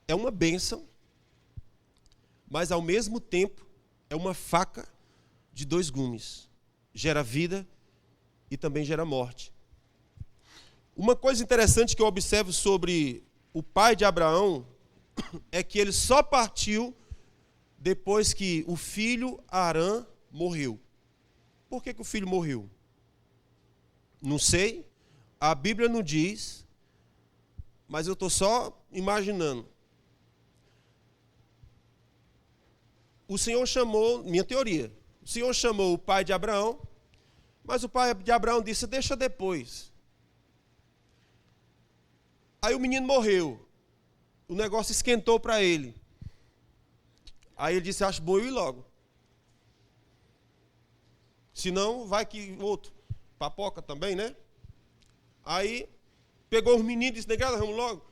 é uma bênção, mas ao mesmo tempo é uma faca de dois gumes. Gera vida e também gera morte. Uma coisa interessante que eu observo sobre o pai de Abraão é que ele só partiu depois que o filho Arã morreu. Por que o filho morreu? Não sei, a Bíblia não diz, mas eu estou só imaginando. O Senhor chamou, minha teoria, o Senhor chamou o pai de Abraão, mas o pai de Abraão disse, deixa depois. Aí o menino morreu, o negócio esquentou para ele. Aí ele disse, acho bom eu ir logo. Senão vai que outro, papoca também, né? Aí pegou os meninos e disse, negada, vamos logo.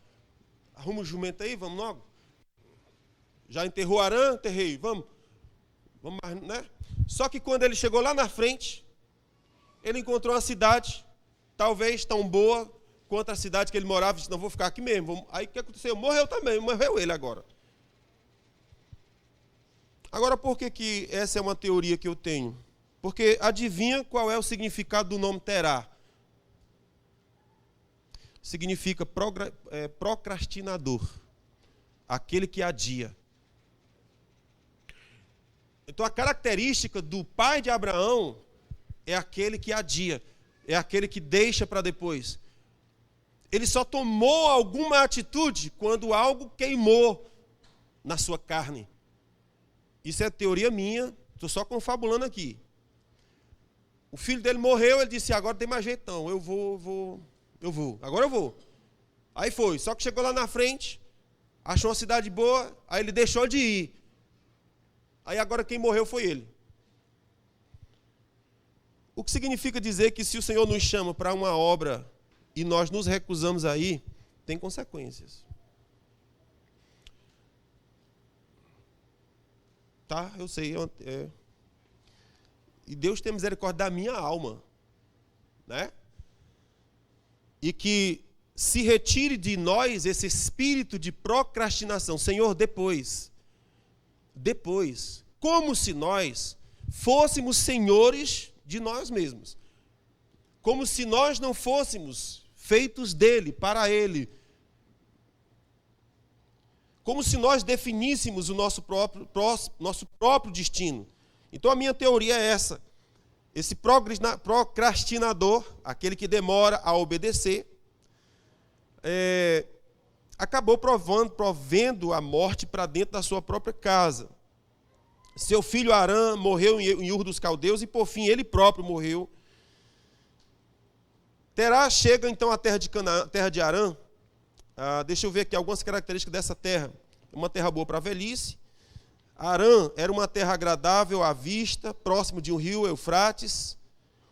Arruma o jumento aí, vamos logo. Já enterrou Arã, enterrei, vamos mais, né? Só que quando ele chegou lá na frente, ele encontrou uma cidade, talvez tão boa quanto a cidade que ele morava, disse, não, vou ficar aqui mesmo. Aí o que aconteceu? Morreu também, morreu ele agora. Agora, por que essa é uma teoria que eu tenho? Porque adivinha qual é o significado do nome Terá? Significa procrastinador, aquele que adia. Então a característica do pai de Abraão é aquele que adia, é aquele que deixa para depois. Ele só tomou alguma atitude quando algo queimou na sua carne. Isso é teoria minha, estou só confabulando aqui. O filho dele morreu, ele disse, agora tem mais jeito não, eu vou, agora eu vou. Aí foi, só que chegou lá na frente, achou uma cidade boa, aí ele deixou de ir. Aí agora quem morreu foi ele. O que significa dizer que se o Senhor nos chama para uma obra e nós nos recusamos a ir, tem consequências. Tá, eu sei. E Deus tem misericórdia da minha alma, né? E que se retire de nós esse espírito de procrastinação. Senhor, depois, como se nós fôssemos senhores de nós mesmos. Como se nós não fôssemos feitos dele, para ele. Como se nós definíssemos o nosso próprio destino. Então a minha teoria é essa. Esse procrastinador, aquele que demora a obedecer, acabou provendo a morte para dentro da sua própria casa. Seu filho Arã morreu em Ur dos Caldeus e por fim ele próprio morreu. Terá chega então à terra de Canaã, terra de Arã. Deixa eu ver aqui algumas características dessa terra. Uma terra boa para a velhice. Arã era uma terra agradável à vista, próximo de um rio Eufrates.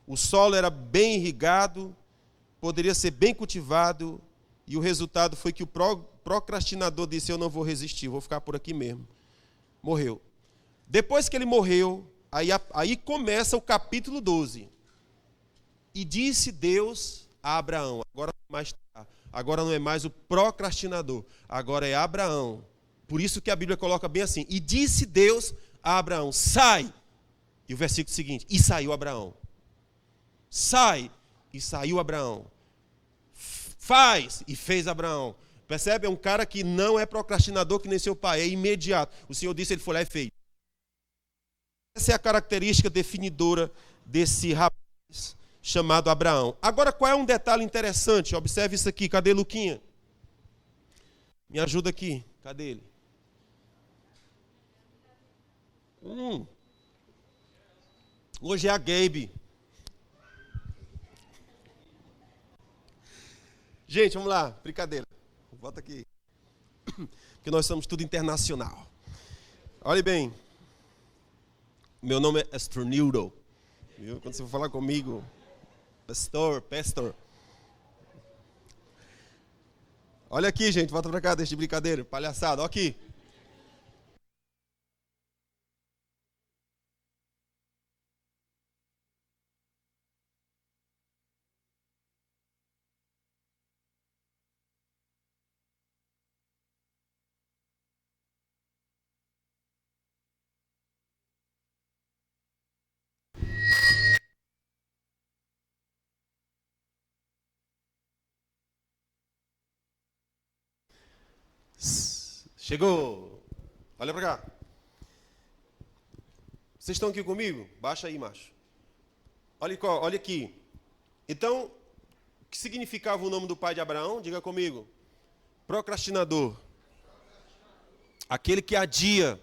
O solo era bem irrigado, poderia ser bem cultivado. E o resultado foi que o procrastinador disse, eu não vou resistir, vou ficar por aqui mesmo. Morreu. Depois que ele morreu, aí começa o capítulo 12. E disse Deus a Abraão, agora não é mais o procrastinador, agora é Abraão. Por isso que a Bíblia coloca bem assim, e disse Deus a Abraão, sai. E o versículo seguinte, e saiu Abraão. Sai, e saiu Abraão. Faz, e fez Abraão. Percebe? É um cara que não é procrastinador que nem seu pai, é imediato. O Senhor disse, ele foi lá e fez. Essa é a característica definidora desse rapaz chamado Abraão. Agora, qual é um detalhe interessante? Observe isso aqui. Cadê Luquinha? Me ajuda aqui. Cadê ele? Hoje é a Gabe. Gente, vamos lá. Brincadeira. Volta aqui. Porque nós somos tudo internacional. Olhe bem. Meu nome é Astronildo. Viu? Quando você for falar comigo, pastor. Olha aqui, gente, volta pra cá, deixa de brincadeira, palhaçada, olha aqui. Chegou. Olha pra cá. Vocês estão aqui comigo? Baixa aí, macho. Olha aqui. Então, o que significava o nome do pai de Abraão? Diga comigo. Procrastinador. Aquele que adia.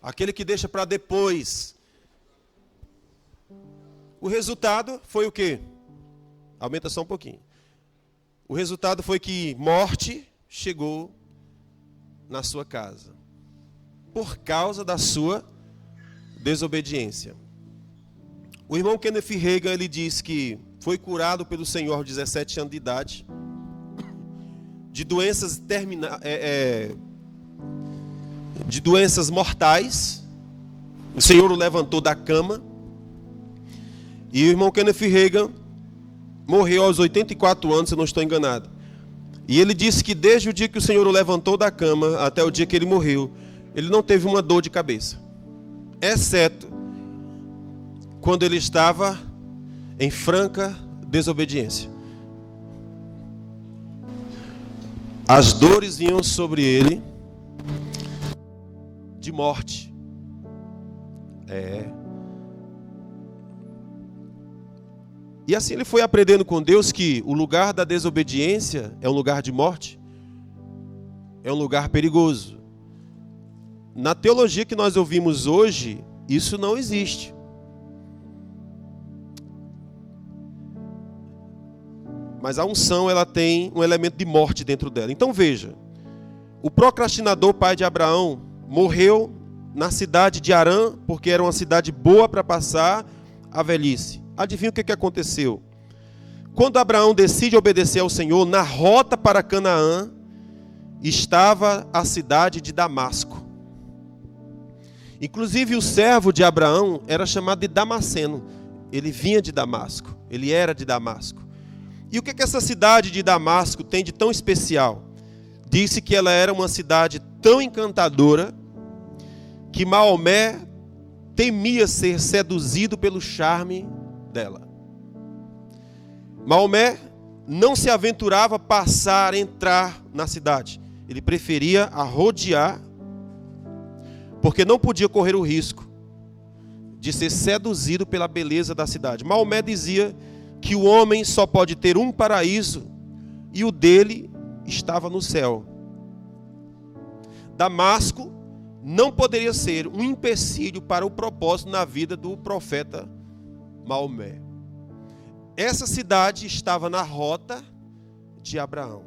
Aquele que deixa para depois. O resultado foi o quê? Aumenta só um pouquinho. O resultado foi que morte chegou na sua casa. Por causa da sua desobediência. O irmão Kenneth Reagan, ele diz que foi curado pelo Senhor aos 17 anos de idade. De doenças de doenças mortais. O Senhor o levantou da cama. E o irmão Kenneth Reagan morreu aos 84 anos, se eu não estou enganado. E ele disse que desde o dia que o Senhor o levantou da cama até o dia que ele morreu, ele não teve uma dor de cabeça. Exceto quando ele estava em franca desobediência. As dores vinham sobre ele de morte. E assim ele foi aprendendo com Deus que o lugar da desobediência é um lugar de morte, é um lugar perigoso. Na teologia que nós ouvimos hoje, isso não existe. Mas a unção, ela tem um elemento de morte dentro dela. Então veja, o procrastinador pai de Abraão morreu na cidade de Harã, porque era uma cidade boa para passar a velhice. Adivinha o que aconteceu? Quando Abraão decide obedecer ao Senhor, na rota para Canaã, estava a cidade de Damasco. Inclusive o servo de Abraão era chamado de Damasceno. Ele vinha de Damasco, ele era de Damasco. E o que essa cidade de Damasco tem de tão especial? Disse que ela era uma cidade tão encantadora que Maomé temia ser seduzido pelo charme dela. Maomé não se aventurava a entrar na cidade. Ele preferia a rodear, porque não podia correr o risco de ser seduzido pela beleza da cidade. Maomé dizia que o homem só pode ter um paraíso e o dele estava no céu. Damasco não poderia ser um empecilho para o propósito na vida do profeta Maomé. Essa cidade estava na rota de Abraão.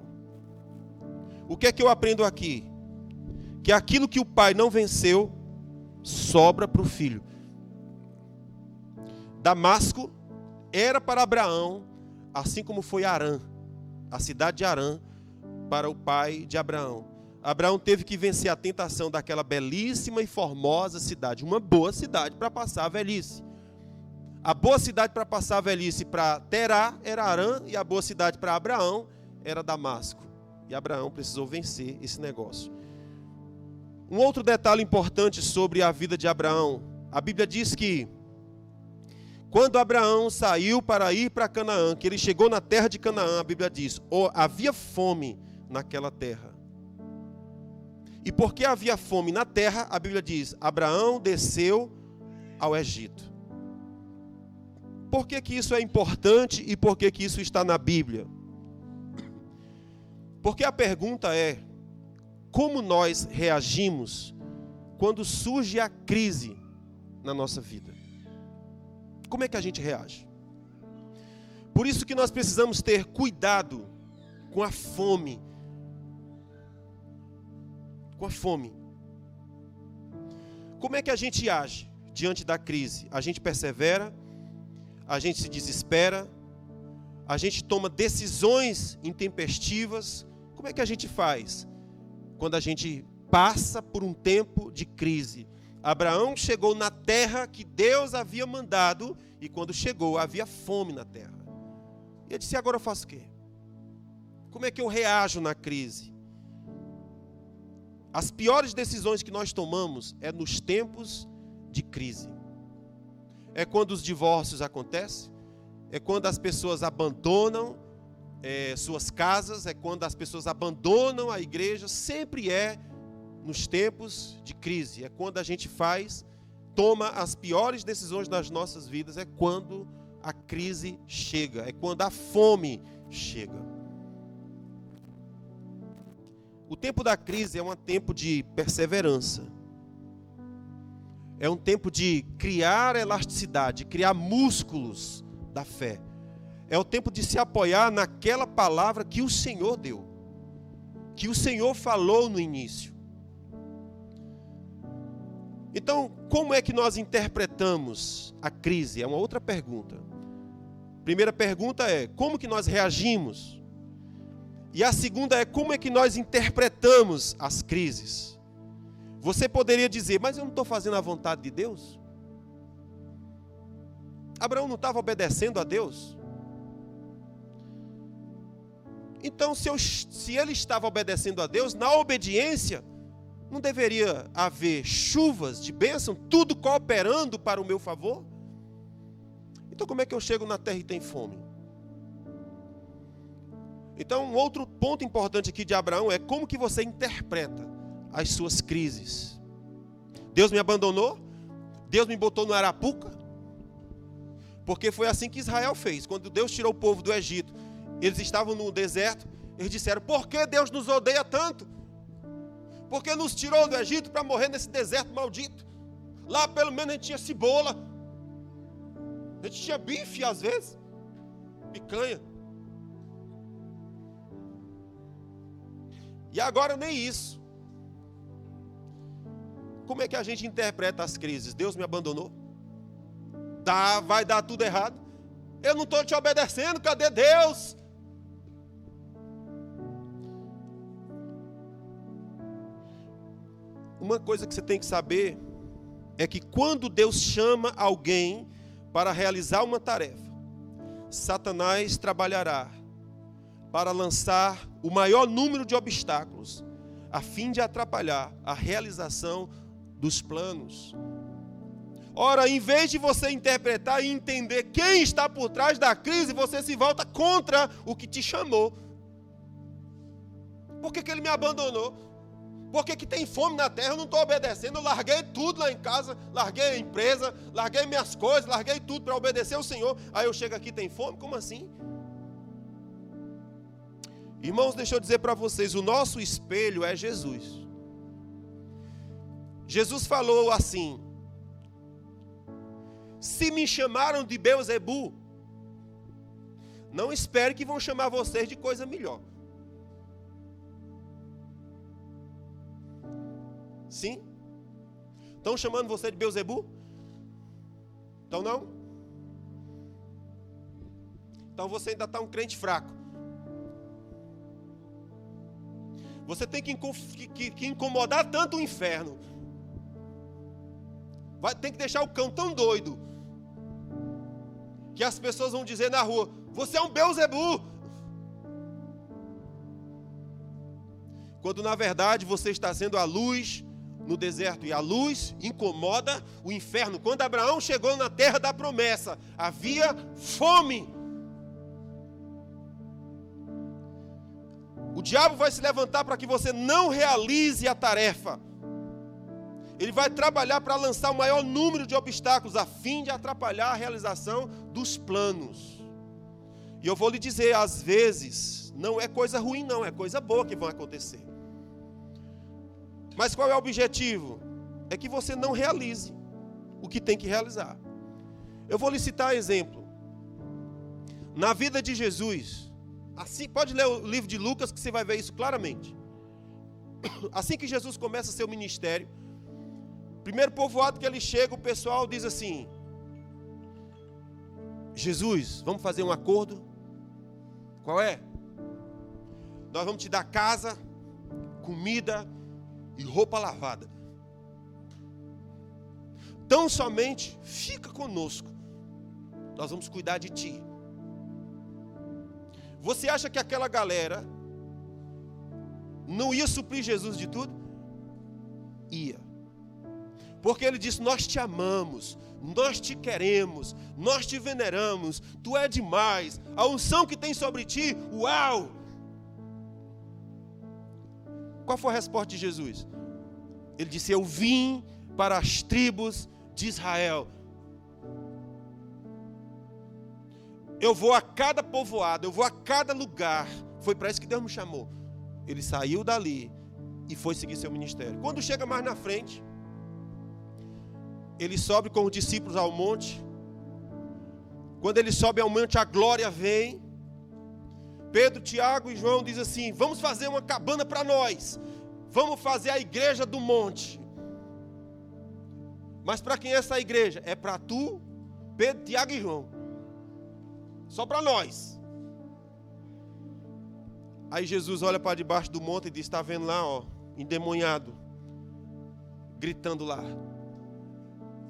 O que é que eu aprendo aqui? Que aquilo que o pai não venceu, sobra para o filho. Damasco era para Abraão, assim como foi Harã, a cidade de Harã, para o pai de Abraão. Abraão teve que vencer a tentação daquela belíssima e formosa cidade, uma boa cidade para passar a velhice. A boa cidade para passar a velhice para Terá era Harã, e a boa cidade para Abraão era Damasco. E Abraão precisou vencer esse negócio. Um outro detalhe importante sobre a vida de Abraão, a Bíblia diz que quando Abraão saiu para ir para Canaã, que ele chegou na terra de Canaã, a Bíblia diz, havia fome naquela terra. E porque havia fome na terra, a Bíblia diz, Abraão desceu ao Egito. Por que que isso é importante e por que que isso está na Bíblia? Porque a pergunta é, como nós reagimos quando surge a crise na nossa vida? Como é que a gente reage? Por isso que nós precisamos ter cuidado com a fome. Com a fome. Como é que a gente age diante da crise? A gente persevera? A gente se desespera? A gente toma decisões intempestivas? Como é que a gente faz quando a gente passa por um tempo de crise? Abraão chegou na terra que Deus havia mandado, e quando chegou havia fome na terra. E ele disse: agora eu faço o quê? Como é que eu reajo na crise? As piores decisões que nós tomamos é nos tempos de crise. É quando os divórcios acontecem, é quando as pessoas abandonam suas casas, é quando as pessoas abandonam a igreja, sempre é nos tempos de crise. É quando a gente toma as piores decisões das nossas vidas, é quando a crise chega, é quando a fome chega. O tempo da crise é um tempo de perseverança. É um tempo de criar elasticidade, criar músculos da fé. É o tempo de se apoiar naquela palavra que o Senhor deu, que o Senhor falou no início. Então, como é que nós interpretamos a crise? É uma outra pergunta. Primeira pergunta é: como que nós reagimos? E a segunda é: como é que nós interpretamos as crises? Você poderia dizer: mas eu não estou fazendo a vontade de Deus? Abraão não estava obedecendo a Deus? Então, se ele estava obedecendo a Deus, na obediência, não deveria haver chuvas de bênção, tudo cooperando para o meu favor? Então, como é que eu chego na terra e tem fome? Então, um outro ponto importante aqui de Abraão é como que você interpreta as suas crises. Deus me abandonou? Deus me botou no Arapuca? Porque foi assim que Israel fez. Quando Deus tirou o povo do Egito, eles estavam no deserto, eles disseram: por que Deus nos odeia tanto? Porque nos tirou do Egito para morrer nesse deserto maldito. Lá pelo menos a gente tinha cebola, a gente tinha bife às vezes, picanha. E agora nem isso. Como é que a gente interpreta as crises? Deus me abandonou? Vai dar tudo errado? Eu não estou te obedecendo, cadê Deus? Uma coisa que você tem que saber é que quando Deus chama alguém para realizar uma tarefa, Satanás trabalhará para lançar o maior número de obstáculos, a fim de atrapalhar a realização dos planos. Ora, em vez de você interpretar e entender quem está por trás da crise, você se volta contra o que te chamou. Por que ele me abandonou? Por que tem fome na terra? Eu não estou obedecendo. Eu larguei tudo lá em casa, larguei a empresa, larguei minhas coisas, larguei tudo para obedecer ao Senhor. Aí eu chego aqui e tem fome? Como assim? Irmãos, deixa eu dizer para vocês, o nosso espelho é Jesus. Jesus falou assim: se me chamaram de Beelzebu, não espere que vão chamar vocês de coisa melhor. Sim? Estão chamando você de Beelzebu? Então não? Então você ainda está um crente fraco. Você tem que incomodar tanto o inferno. Tem que deixar o cão tão doido que as pessoas vão dizer na rua: você é um Beelzebu. Quando na verdade você está sendo a luz no deserto, e a luz incomoda o inferno. Quando Abraão chegou na terra da promessa, havia fome. O diabo vai se levantar para que você não realize a tarefa. Ele vai trabalhar para lançar o maior número de obstáculos, a fim de atrapalhar a realização dos planos. E eu vou lhe dizer, às vezes, não é coisa ruim não, é coisa boa que vai acontecer. Mas qual é o objetivo? É que você não realize o que tem que realizar. Eu vou lhe citar exemplo. Na vida de Jesus, assim, pode ler o livro de Lucas que você vai ver isso claramente. Assim que Jesus começa seu ministério, primeiro povoado que ele chega, o pessoal diz assim: Jesus, vamos fazer um acordo? Qual é? nós vamos te dar casa, comida e roupa lavada. Tão somente fica conosco, nós vamos cuidar de ti. Você acha que aquela galera não ia suprir Jesus de tudo? Ia. Porque ele disse: nós te amamos, nós te queremos, nós te veneramos, tu é demais, a unção que tem sobre ti, uau! Qual foi a resposta de Jesus? Ele disse: eu vim para as tribos de Israel. Eu vou a cada povoado, eu vou a cada lugar. Foi para isso que Deus me chamou. Ele saiu dali e foi seguir seu ministério. Quando chega mais na frente, ele sobe com os discípulos ao monte. Quando ele sobe ao monte, a glória vem. Pedro, Tiago e João dizem assim: vamos fazer uma cabana para nós. Vamos fazer a igreja do monte. Mas para quem é essa igreja? É para tu, Pedro, Tiago e João. Só para nós. Aí Jesus olha para debaixo do monte e diz: está vendo lá, ó, endemoniado, gritando lá.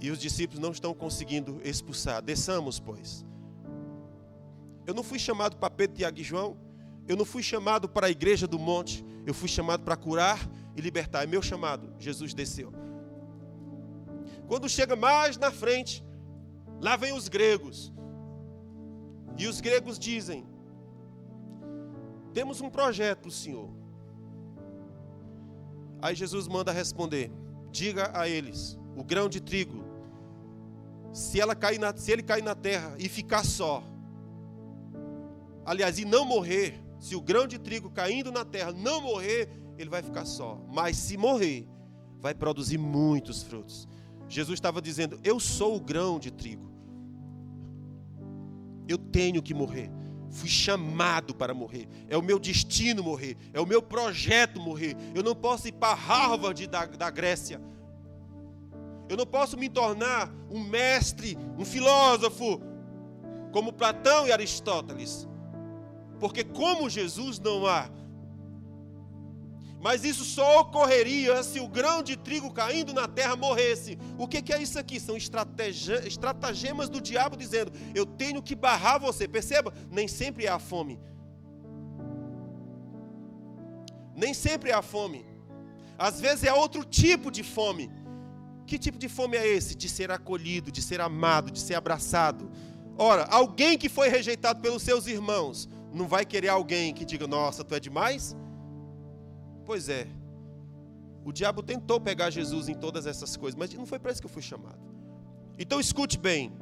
E os discípulos não estão conseguindo expulsar. Desçamos, pois. Eu não fui chamado para Pedro, Tiago e João. Eu não fui chamado para a igreja do monte. Eu fui chamado para curar e libertar. É meu chamado. Jesus desceu. Quando chega mais na frente, lá vem os gregos. E os gregos dizem: temos um projeto para o Senhor. Aí Jesus manda responder: diga a eles, o grão de trigo, se ele cair na terra e ficar só, aliás, e não morrer, se o grão de trigo caindo na terra não morrer, ele vai ficar só. Mas se morrer, vai produzir muitos frutos. Jesus estava dizendo: eu sou o grão de trigo. Eu tenho que morrer. Fui chamado para morrer. É o meu destino morrer. É o meu projeto morrer. Eu não posso ir para Harvard da Grécia. Eu não posso me tornar um mestre, um filósofo, como Platão e Aristóteles. Porque como Jesus não há. Mas isso só ocorreria se o grão de trigo caindo na terra morresse. O que é isso aqui? São estratagemas do diabo dizendo: eu tenho que barrar você. Perceba, nem sempre é a fome. Nem sempre é a fome. Às vezes é outro tipo de fome. Que tipo de fome é esse? De ser acolhido, de ser amado, de ser abraçado. Ora, alguém que foi rejeitado pelos seus irmãos, não vai querer alguém que diga: nossa, tu é demais? Pois é, o diabo tentou pegar Jesus em todas essas coisas, mas não foi para isso que eu fui chamado. Então escute bem,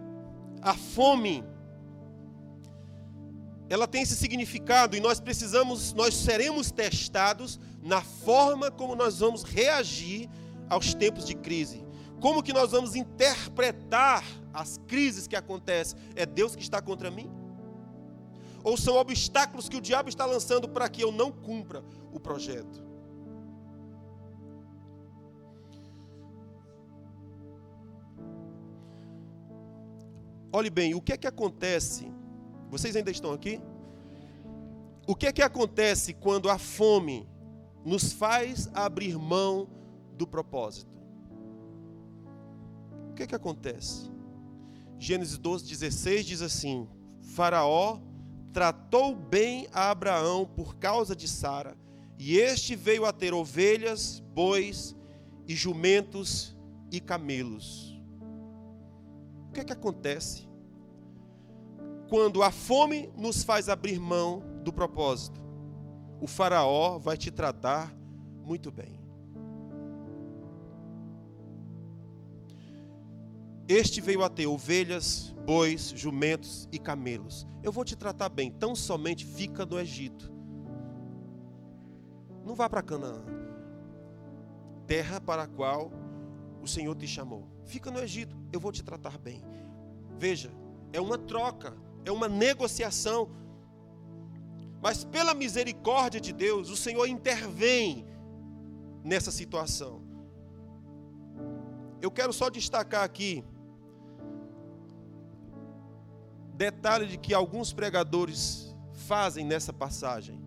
a fome, ela tem esse significado e nós seremos testados na forma como nós vamos reagir aos tempos de crise. Como que nós vamos interpretar as crises que acontecem? É Deus que está contra mim? Ou são obstáculos que o diabo está lançando para que eu não cumpra o projeto? Olhe bem, o que é que acontece? Vocês ainda estão aqui? O que é que acontece quando a fome nos faz abrir mão do propósito? O que é que acontece? Gênesis 12:16 diz assim: Faraó tratou bem a Abraão por causa de Sara, e este veio a ter ovelhas, bois e jumentos e camelos. O que é que acontece quando a fome nos faz abrir mão do propósito? O Faraó vai te tratar muito bem. Este veio a ter ovelhas, bois, jumentos e camelos. Eu vou te tratar bem, tão somente fica no Egito. Não vá para Canaã, terra para a qual o Senhor te chamou. Fica no Egito, eu vou te tratar bem. Veja, é uma troca, é uma negociação. Mas pela misericórdia de Deus, o Senhor intervém nessa situação. Eu quero só destacar aqui detalhe de que alguns pregadores fazem nessa passagem.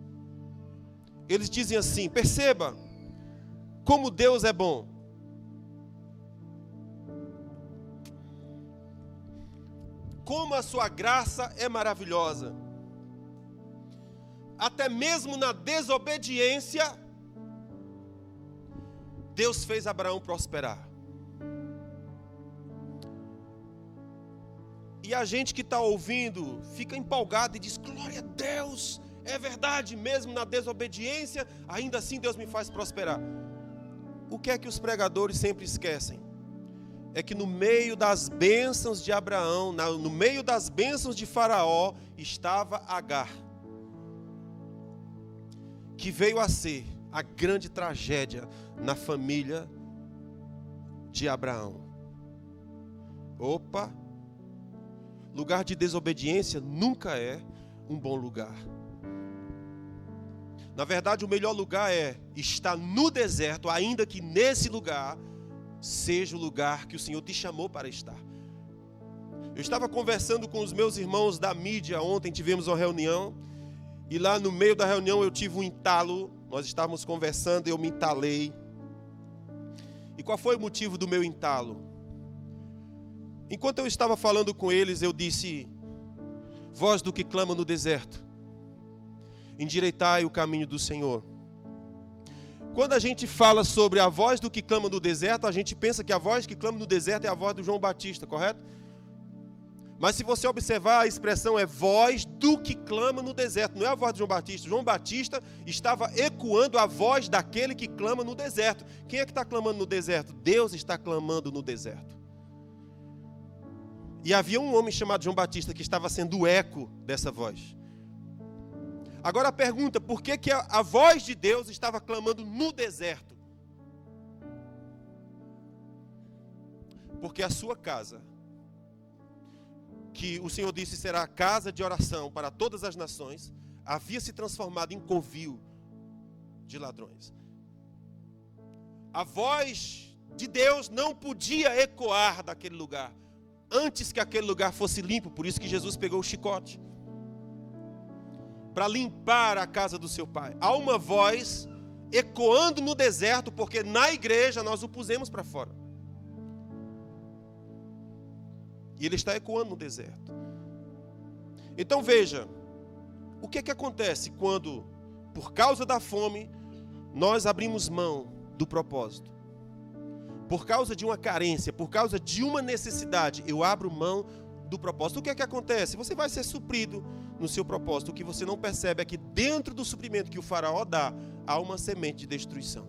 eles dizem assim: perceba como Deus é bom. Como a sua graça é maravilhosa. Até mesmo na desobediência, Deus fez Abraão prosperar. E a gente que está ouvindo fica empolgado e diz: glória a Deus, é verdade, mesmo na desobediência, ainda assim Deus me faz prosperar. O que é que os pregadores sempre esquecem? É que no meio das bênçãos de Abraão, no meio das bênçãos de Faraó, estava Agar, que veio a ser a grande tragédia na família de Abraão. Opa! Lugar de desobediência nunca é um bom lugar. Na verdade, o melhor lugar é estar no deserto, ainda que nesse lugar seja o lugar que o Senhor te chamou para estar. Eu estava conversando com os meus irmãos da mídia ontem, tivemos uma reunião, e lá no meio da reunião eu tive um entalo. Nós estávamos conversando e eu me entalei. E qual foi o motivo do meu entalo? Enquanto eu estava falando com eles, eu disse: voz do que clama no deserto, endireitai o caminho do Senhor. Quando a gente fala sobre a voz do que clama no deserto, a gente pensa que a voz que clama no deserto é a voz do João Batista, correto? Mas se você observar, a expressão é voz do que clama no deserto, não é a voz de João Batista. João Batista estava ecoando a voz daquele que clama no deserto. Quem é que está clamando no deserto? Deus está clamando no deserto. E havia um homem chamado João Batista que estava sendo o eco dessa voz. Agora a pergunta: por que a voz de Deus estava clamando no deserto? Porque a sua casa, que o Senhor disse será a casa de oração para todas as nações, havia se transformado em covil de ladrões. A voz de Deus não podia ecoar daquele lugar, antes que aquele lugar fosse limpo. Por isso que Jesus pegou o chicote para limpar a casa do seu pai. Há uma voz ecoando no deserto, porque na igreja nós o pusemos para fora. E ele está ecoando no deserto. Então veja, o que é que acontece quando, por causa da fome, nós abrimos mão do propósito? Por causa de uma carência, por causa de uma necessidade, eu abro mão do propósito. O que é que acontece? Você vai ser suprido no seu propósito. O que você não percebe é que dentro do suprimento que o faraó dá, há uma semente de destruição.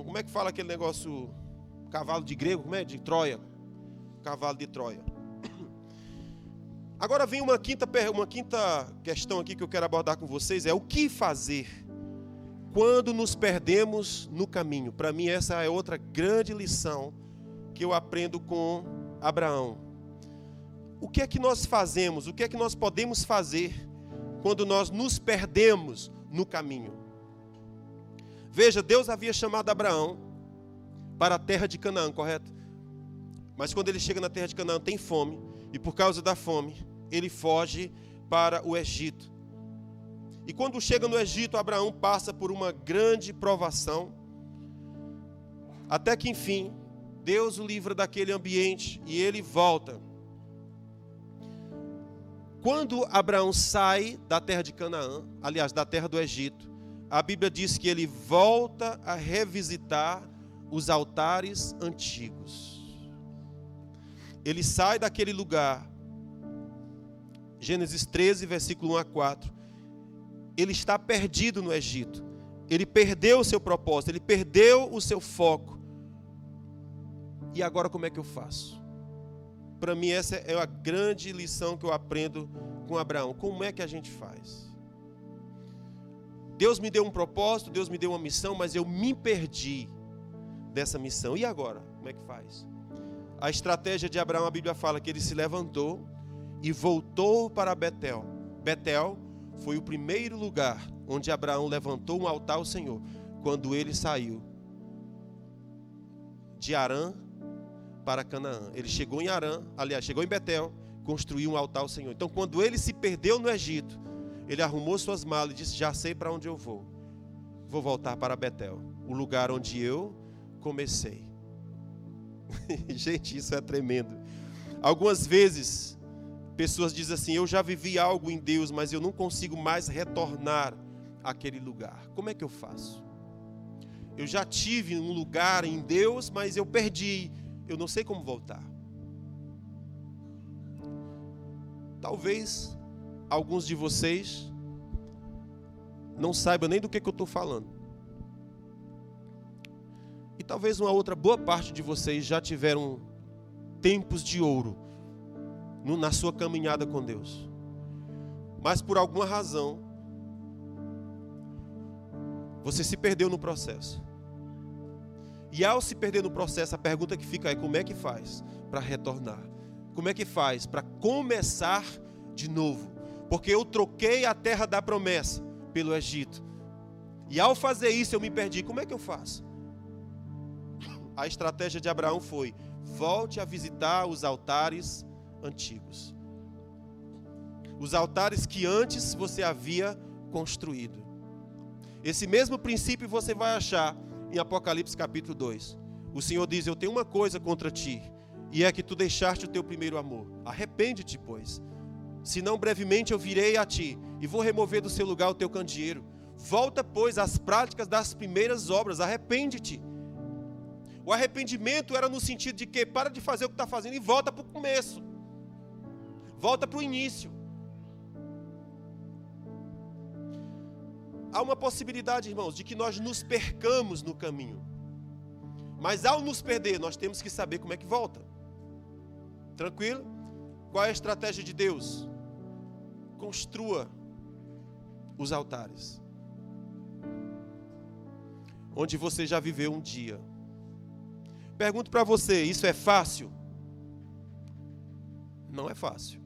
Como é que fala aquele negócio, cavalo de grego, como é? De Troia. Cavalo de Troia. Agora vem uma quinta questão aqui que eu quero abordar com vocês, é o que fazer quando nos perdemos no caminho. Para mim essa é outra grande lição que eu aprendo com Abraão. O que é que nós fazemos? O que é que nós podemos fazer quando nós nos perdemos no caminho? Veja, Deus havia chamado Abraão para a terra de Canaã, correto? Mas quando ele chega na terra de Canaã tem fome, e por causa da fome ele foge para o Egito. E quando chega no Egito, Abraão passa por uma grande provação, até que enfim Deus o livra daquele ambiente e ele volta. Quando Abraão sai da terra de Canaã, aliás, da terra do Egito, a Bíblia diz que ele volta a revisitar os altares antigos. Ele sai daquele lugar, Gênesis 13, versículo 1 a 4. Ele está perdido no Egito. Ele perdeu o seu propósito, ele perdeu o seu foco. E agora como é que eu faço? Para mim essa é a grande lição que eu aprendo com Abraão. Como é que a gente faz? Deus me deu um propósito, Deus me deu uma missão, mas eu me perdi dessa missão. E agora? Como é que faz? A estratégia de Abraão, a Bíblia fala que ele se levantou e voltou para Betel. Betel foi o primeiro lugar onde Abraão levantou um altar ao Senhor, quando ele saiu de Harã para Canaã. Ele chegou em Harã, aliás, chegou em Betel, construiu um altar ao Senhor. Então, quando ele se perdeu no Egito, ele arrumou suas malas e disse: já sei para onde eu vou. Vou voltar para Betel, o lugar onde eu comecei. Gente, isso é tremendo. Algumas vezes, pessoas dizem assim: eu já vivi algo em Deus, mas eu não consigo mais retornar àquele lugar. Como é que eu faço? Eu já tive um lugar em Deus, mas eu perdi. Eu não sei como voltar. Talvez alguns de vocês não saibam nem do que eu estou falando. E talvez uma outra boa parte de vocês já tiveram tempos de ouro na sua caminhada com Deus. Mas por alguma razão, você se perdeu no processo. E ao se perder no processo, a pergunta que fica é: como é que faz para retornar? Como é que faz para começar de novo? Porque eu troquei a terra da promessa pelo Egito. E ao fazer isso eu me perdi. Como é que eu faço? A estratégia de Abraão foi: volte a visitar os altares antigos. Os altares que antes você havia construído. Esse mesmo princípio você vai achar em Apocalipse capítulo 2. O Senhor diz: eu tenho uma coisa contra ti, e é que tu deixaste o teu primeiro amor. Arrepende-te, pois. Senão brevemente eu virei a ti e vou remover do seu lugar o teu candeeiro. Volta, pois, às práticas das primeiras obras. Arrepende-te. O arrependimento era no sentido de que para de fazer o que está fazendo e volta para o começo. Volta para o início. Há uma possibilidade, irmãos, de que nós nos percamos no caminho. Mas ao nos perder, nós temos que saber como é que volta. Tranquilo? Qual é a estratégia de Deus? Construa os altares onde você já viveu um dia. Pergunto para você: isso é fácil? Não é fácil.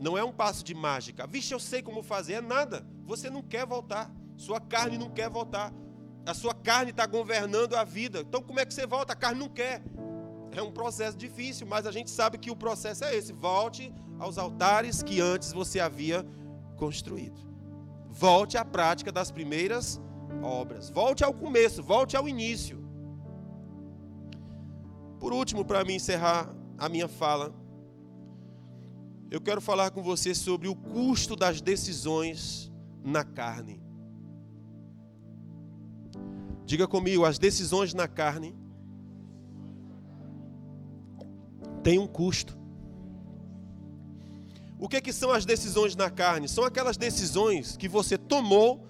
Não é um passo de mágica. Vixe, eu sei como fazer. É nada. Você não quer voltar. Sua carne não quer voltar. A sua carne está governando a vida. Então como é que você volta? A carne não quer. É um processo difícil, mas a gente sabe que o processo é esse: volte aos altares que antes você havia construído. Volte à prática das primeiras obras. Volte ao começo, volte ao início. Por último, para mim encerrar a minha fala, eu quero falar com você sobre o custo das decisões na carne. Diga comigo: as decisões na carne têm um custo. O que são as decisões na carne? São aquelas decisões que você tomou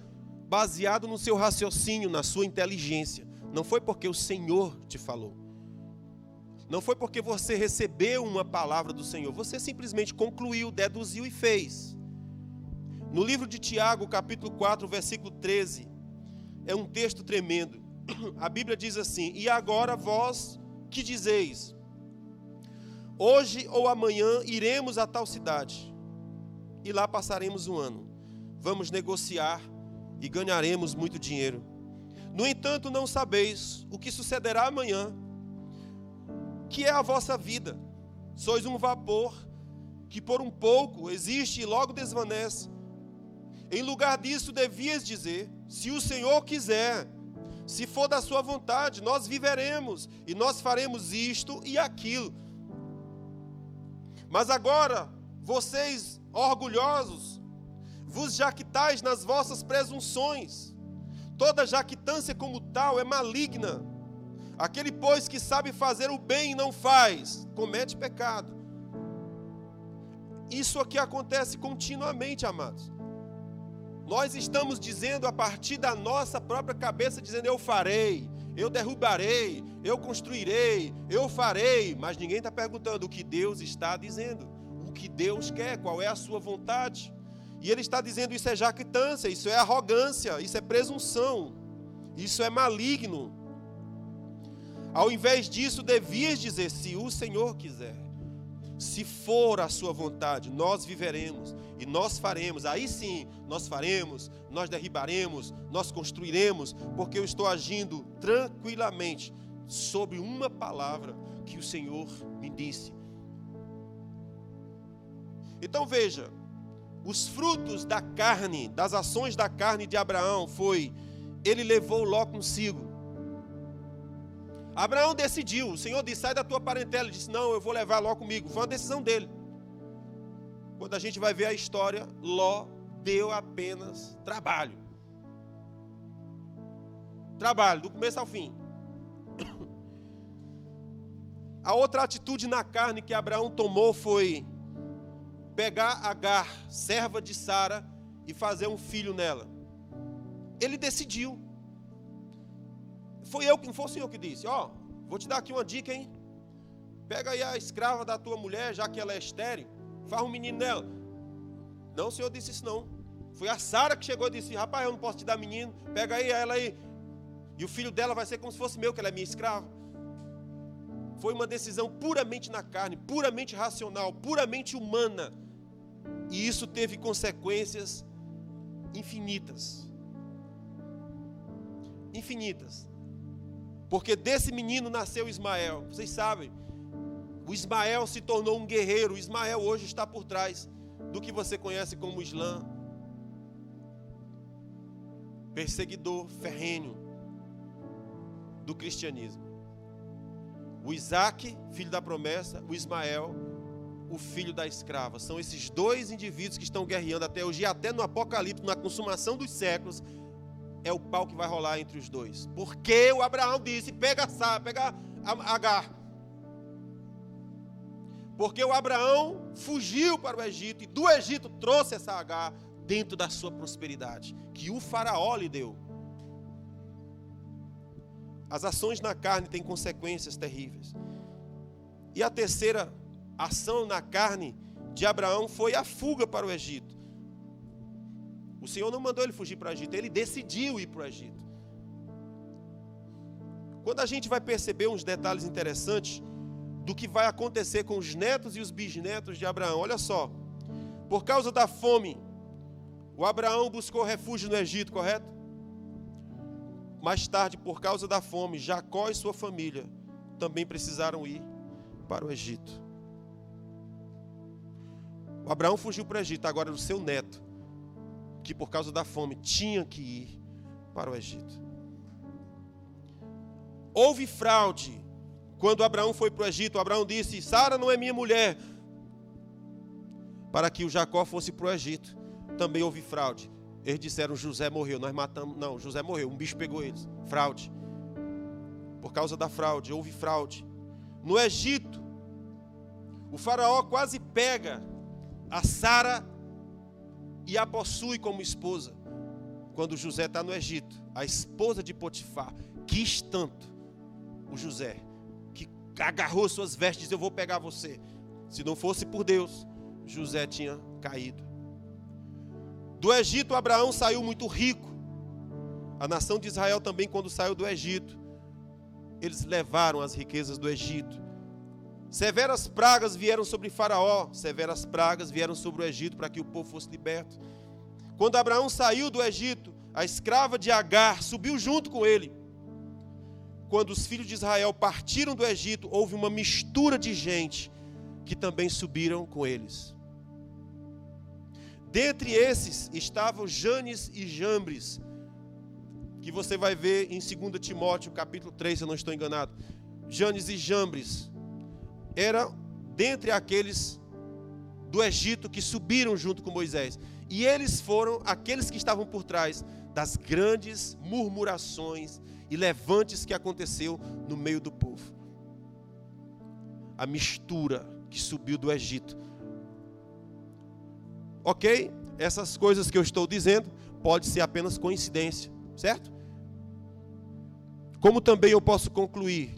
baseado no seu raciocínio, na sua inteligência. Não foi porque o Senhor te falou. Não foi porque você recebeu uma palavra do Senhor. Você simplesmente concluiu, deduziu e fez. No livro de Tiago, capítulo 4, versículo 13, é um texto tremendo. A Bíblia diz assim: e agora vós que dizeis: hoje ou amanhã iremos a tal cidade, e lá passaremos um ano. Vamos negociar e ganharemos muito dinheiro. No entanto, não sabeis o que sucederá amanhã, que é a vossa vida. Sois um vapor que por um pouco existe e logo desvanece. Em lugar disso, devias dizer: se o Senhor quiser, se for da sua vontade, nós viveremos e nós faremos isto e aquilo. Mas agora, vocês, orgulhosos, vos jactais nas vossas presunções. Toda jactância como tal é maligna. Aquele, pois, que sabe fazer o bem e não faz, comete pecado. Isso aqui acontece continuamente, amados. Nós estamos dizendo a partir da nossa própria cabeça, dizendo: eu farei, eu derrubarei, eu construirei, eu farei. Mas ninguém está perguntando o que Deus está dizendo, o que Deus quer, qual é a sua vontade. E Ele está dizendo: isso é jactância, isso é arrogância, isso é presunção, isso é maligno. Ao invés disso, devias dizer: se o Senhor quiser, se for a sua vontade, nós viveremos e nós faremos. Aí sim, nós faremos, nós derribaremos, nós construiremos, porque eu estou agindo tranquilamente sobre uma palavra que o Senhor me disse. Então veja, Os frutos da carne, das ações da carne de Abraão foi, ele levou Ló consigo. Abraão decidiu, o Senhor disse, sai da tua parentela. Ele disse, não, eu vou levar Ló comigo. Foi uma decisão dele. Quando a gente vai ver a história, Ló deu apenas trabalho. Trabalho, do começo ao fim. A outra atitude na carne que Abraão tomou foi pegar Agar, serva de Sara, e fazer um filho nela. Ele decidiu. Foi o Senhor que disse, vou te dar aqui uma dica, hein? Pega aí a escrava da tua mulher, já que ela é estéril, faz um menino nela. Não, o Senhor disse isso não. Foi a Sara que chegou e disse, rapaz, eu não posso te dar menino, pega aí ela aí. E o filho dela vai ser como se fosse meu, que ela é minha escrava. Foi uma decisão puramente na carne, puramente racional, puramente humana. E isso teve consequências infinitas. Infinitas. Porque desse menino nasceu Ismael. Vocês sabem, o Ismael se tornou um guerreiro. O Ismael hoje está por trás do que você conhece como Islã. Perseguidor ferrenho do cristianismo. O Isaac, filho da promessa, o Ismael, o filho da escrava. São esses dois indivíduos que estão guerreando até hoje, e até no Apocalipse, na consumação dos séculos, é o pau que vai rolar entre os dois. Porque o Abraão disse, pega Agar. Porque o Abraão fugiu para o Egito, e do Egito trouxe essa Agar dentro da sua prosperidade, que o faraó lhe deu. As ações na carne têm consequências terríveis. E a terceira ação na carne de Abraão foi a fuga para o Egito. O Senhor não mandou ele fugir para o Egito, ele decidiu ir para o Egito. Quando a gente vai perceber uns detalhes interessantes do que vai acontecer com os netos e os bisnetos de Abraão, olha só. Por causa da fome, o Abraão buscou refúgio no Egito, correto? Mais tarde, por causa da fome, Jacó e sua família também precisaram ir para o Egito. O Abraão fugiu para o Egito, agora era o seu neto, que por causa da fome tinha que ir para o Egito. Houve fraude. Quando Abraão foi para o Egito, Abraão disse, Sara não é minha mulher. Para que o Jacó fosse para o Egito, também houve fraude. Eles disseram, José morreu, nós matamos. Não, José morreu, um bicho pegou eles. Fraude. Por causa da fraude, houve fraude. No Egito, o faraó quase pega a Sara e a possui como esposa. Quando José está no Egito, a esposa de Potifar quis tanto o José, que agarrou suas vestes e disse, eu vou pegar você. Se não fosse por Deus, José tinha caído. Do Egito, Abraão saiu muito rico. A nação de Israel também, quando saiu do Egito, eles levaram as riquezas do Egito. Severas pragas vieram sobre Faraó, severas pragas vieram sobre o Egito para que o povo fosse liberto. Quando Abraão saiu do Egito, a escrava de Agar subiu junto com ele. Quando os filhos de Israel partiram do Egito, houve uma mistura de gente que também subiram com eles. Dentre esses estavam Janes e Jambres, que você vai ver em 2 Timóteo, capítulo 3, se eu não estou enganado. Janes e Jambres eram dentre aqueles do Egito que subiram junto com Moisés. E eles foram aqueles que estavam por trás das grandes murmurações e levantes que aconteceu no meio do povo. A mistura que subiu do Egito. Ok? Essas coisas que eu estou dizendo pode ser apenas coincidência, certo? Como também eu posso concluir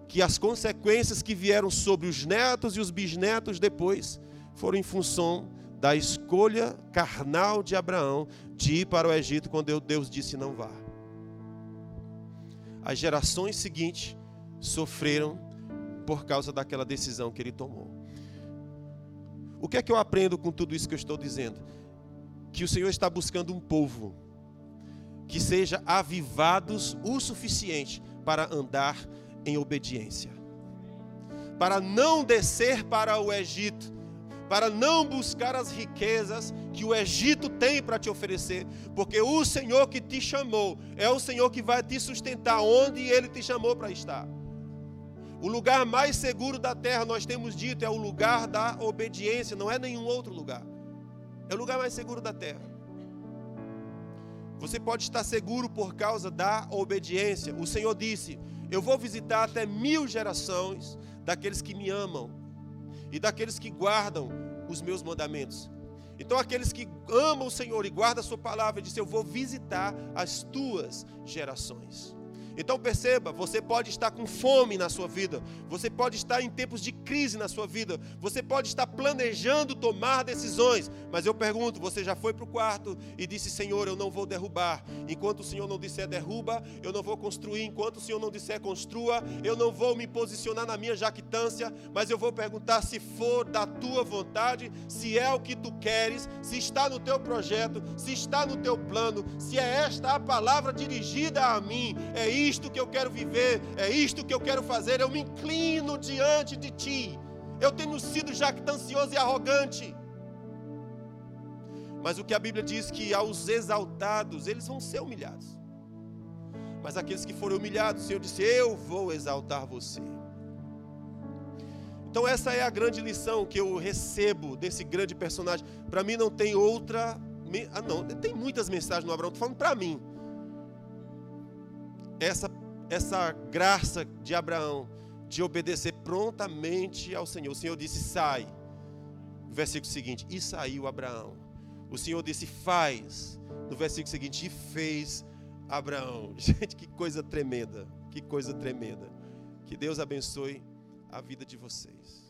que as consequências que vieram sobre os netos e os bisnetos depois foram em função da escolha carnal de Abraão de ir para o Egito quando Deus disse não vá. As gerações seguintes sofreram por causa daquela decisão que ele tomou. O que é que eu aprendo com tudo isso que eu estou dizendo? Que o Senhor está buscando um povo que seja avivados o suficiente para andar em obediência, para não descer para o Egito, para não buscar as riquezas que o Egito tem para te oferecer, porque o Senhor que te chamou é o Senhor que vai te sustentar onde Ele te chamou para estar. O lugar mais seguro da terra, nós temos dito, é o lugar da obediência, não é nenhum outro lugar. É o lugar mais seguro da terra. Você pode estar seguro por causa da obediência. O Senhor disse: eu vou visitar até 1000 gerações daqueles que me amam e daqueles que guardam os meus mandamentos. Então aqueles que amam o Senhor e guardam a sua palavra, Ele disse: eu vou visitar as tuas gerações. Então perceba, você pode estar com fome na sua vida, você pode estar em tempos de crise na sua vida, você pode estar planejando tomar decisões, mas eu pergunto, você já foi para o quarto e disse: Senhor, eu não vou derrubar, enquanto o Senhor não disser derruba, eu não vou construir, enquanto o Senhor não disser construa, eu não vou me posicionar na minha jactância, mas eu vou perguntar se for da tua vontade, se é o que tu queres, se está no teu projeto, se está no teu plano, se é esta a palavra dirigida a mim, é isto que eu quero viver, é isto que eu quero fazer, eu me inclino diante de ti. Eu tenho sido jactancioso e arrogante, mas o que a Bíblia diz, que aos exaltados eles vão ser humilhados, mas aqueles que forem humilhados, o Senhor disse: eu vou exaltar você. Então essa é a grande lição que eu recebo desse grande personagem. Para mim não tem outra, não, tem muitas mensagens no Abraão, estou falando para mim. Essa graça de Abraão, de obedecer prontamente ao Senhor. O Senhor disse: sai. No versículo seguinte: e saiu Abraão. O Senhor disse: faz. No versículo seguinte: e fez Abraão. Gente, que coisa tremenda. Que coisa tremenda. Que Deus abençoe a vida de vocês.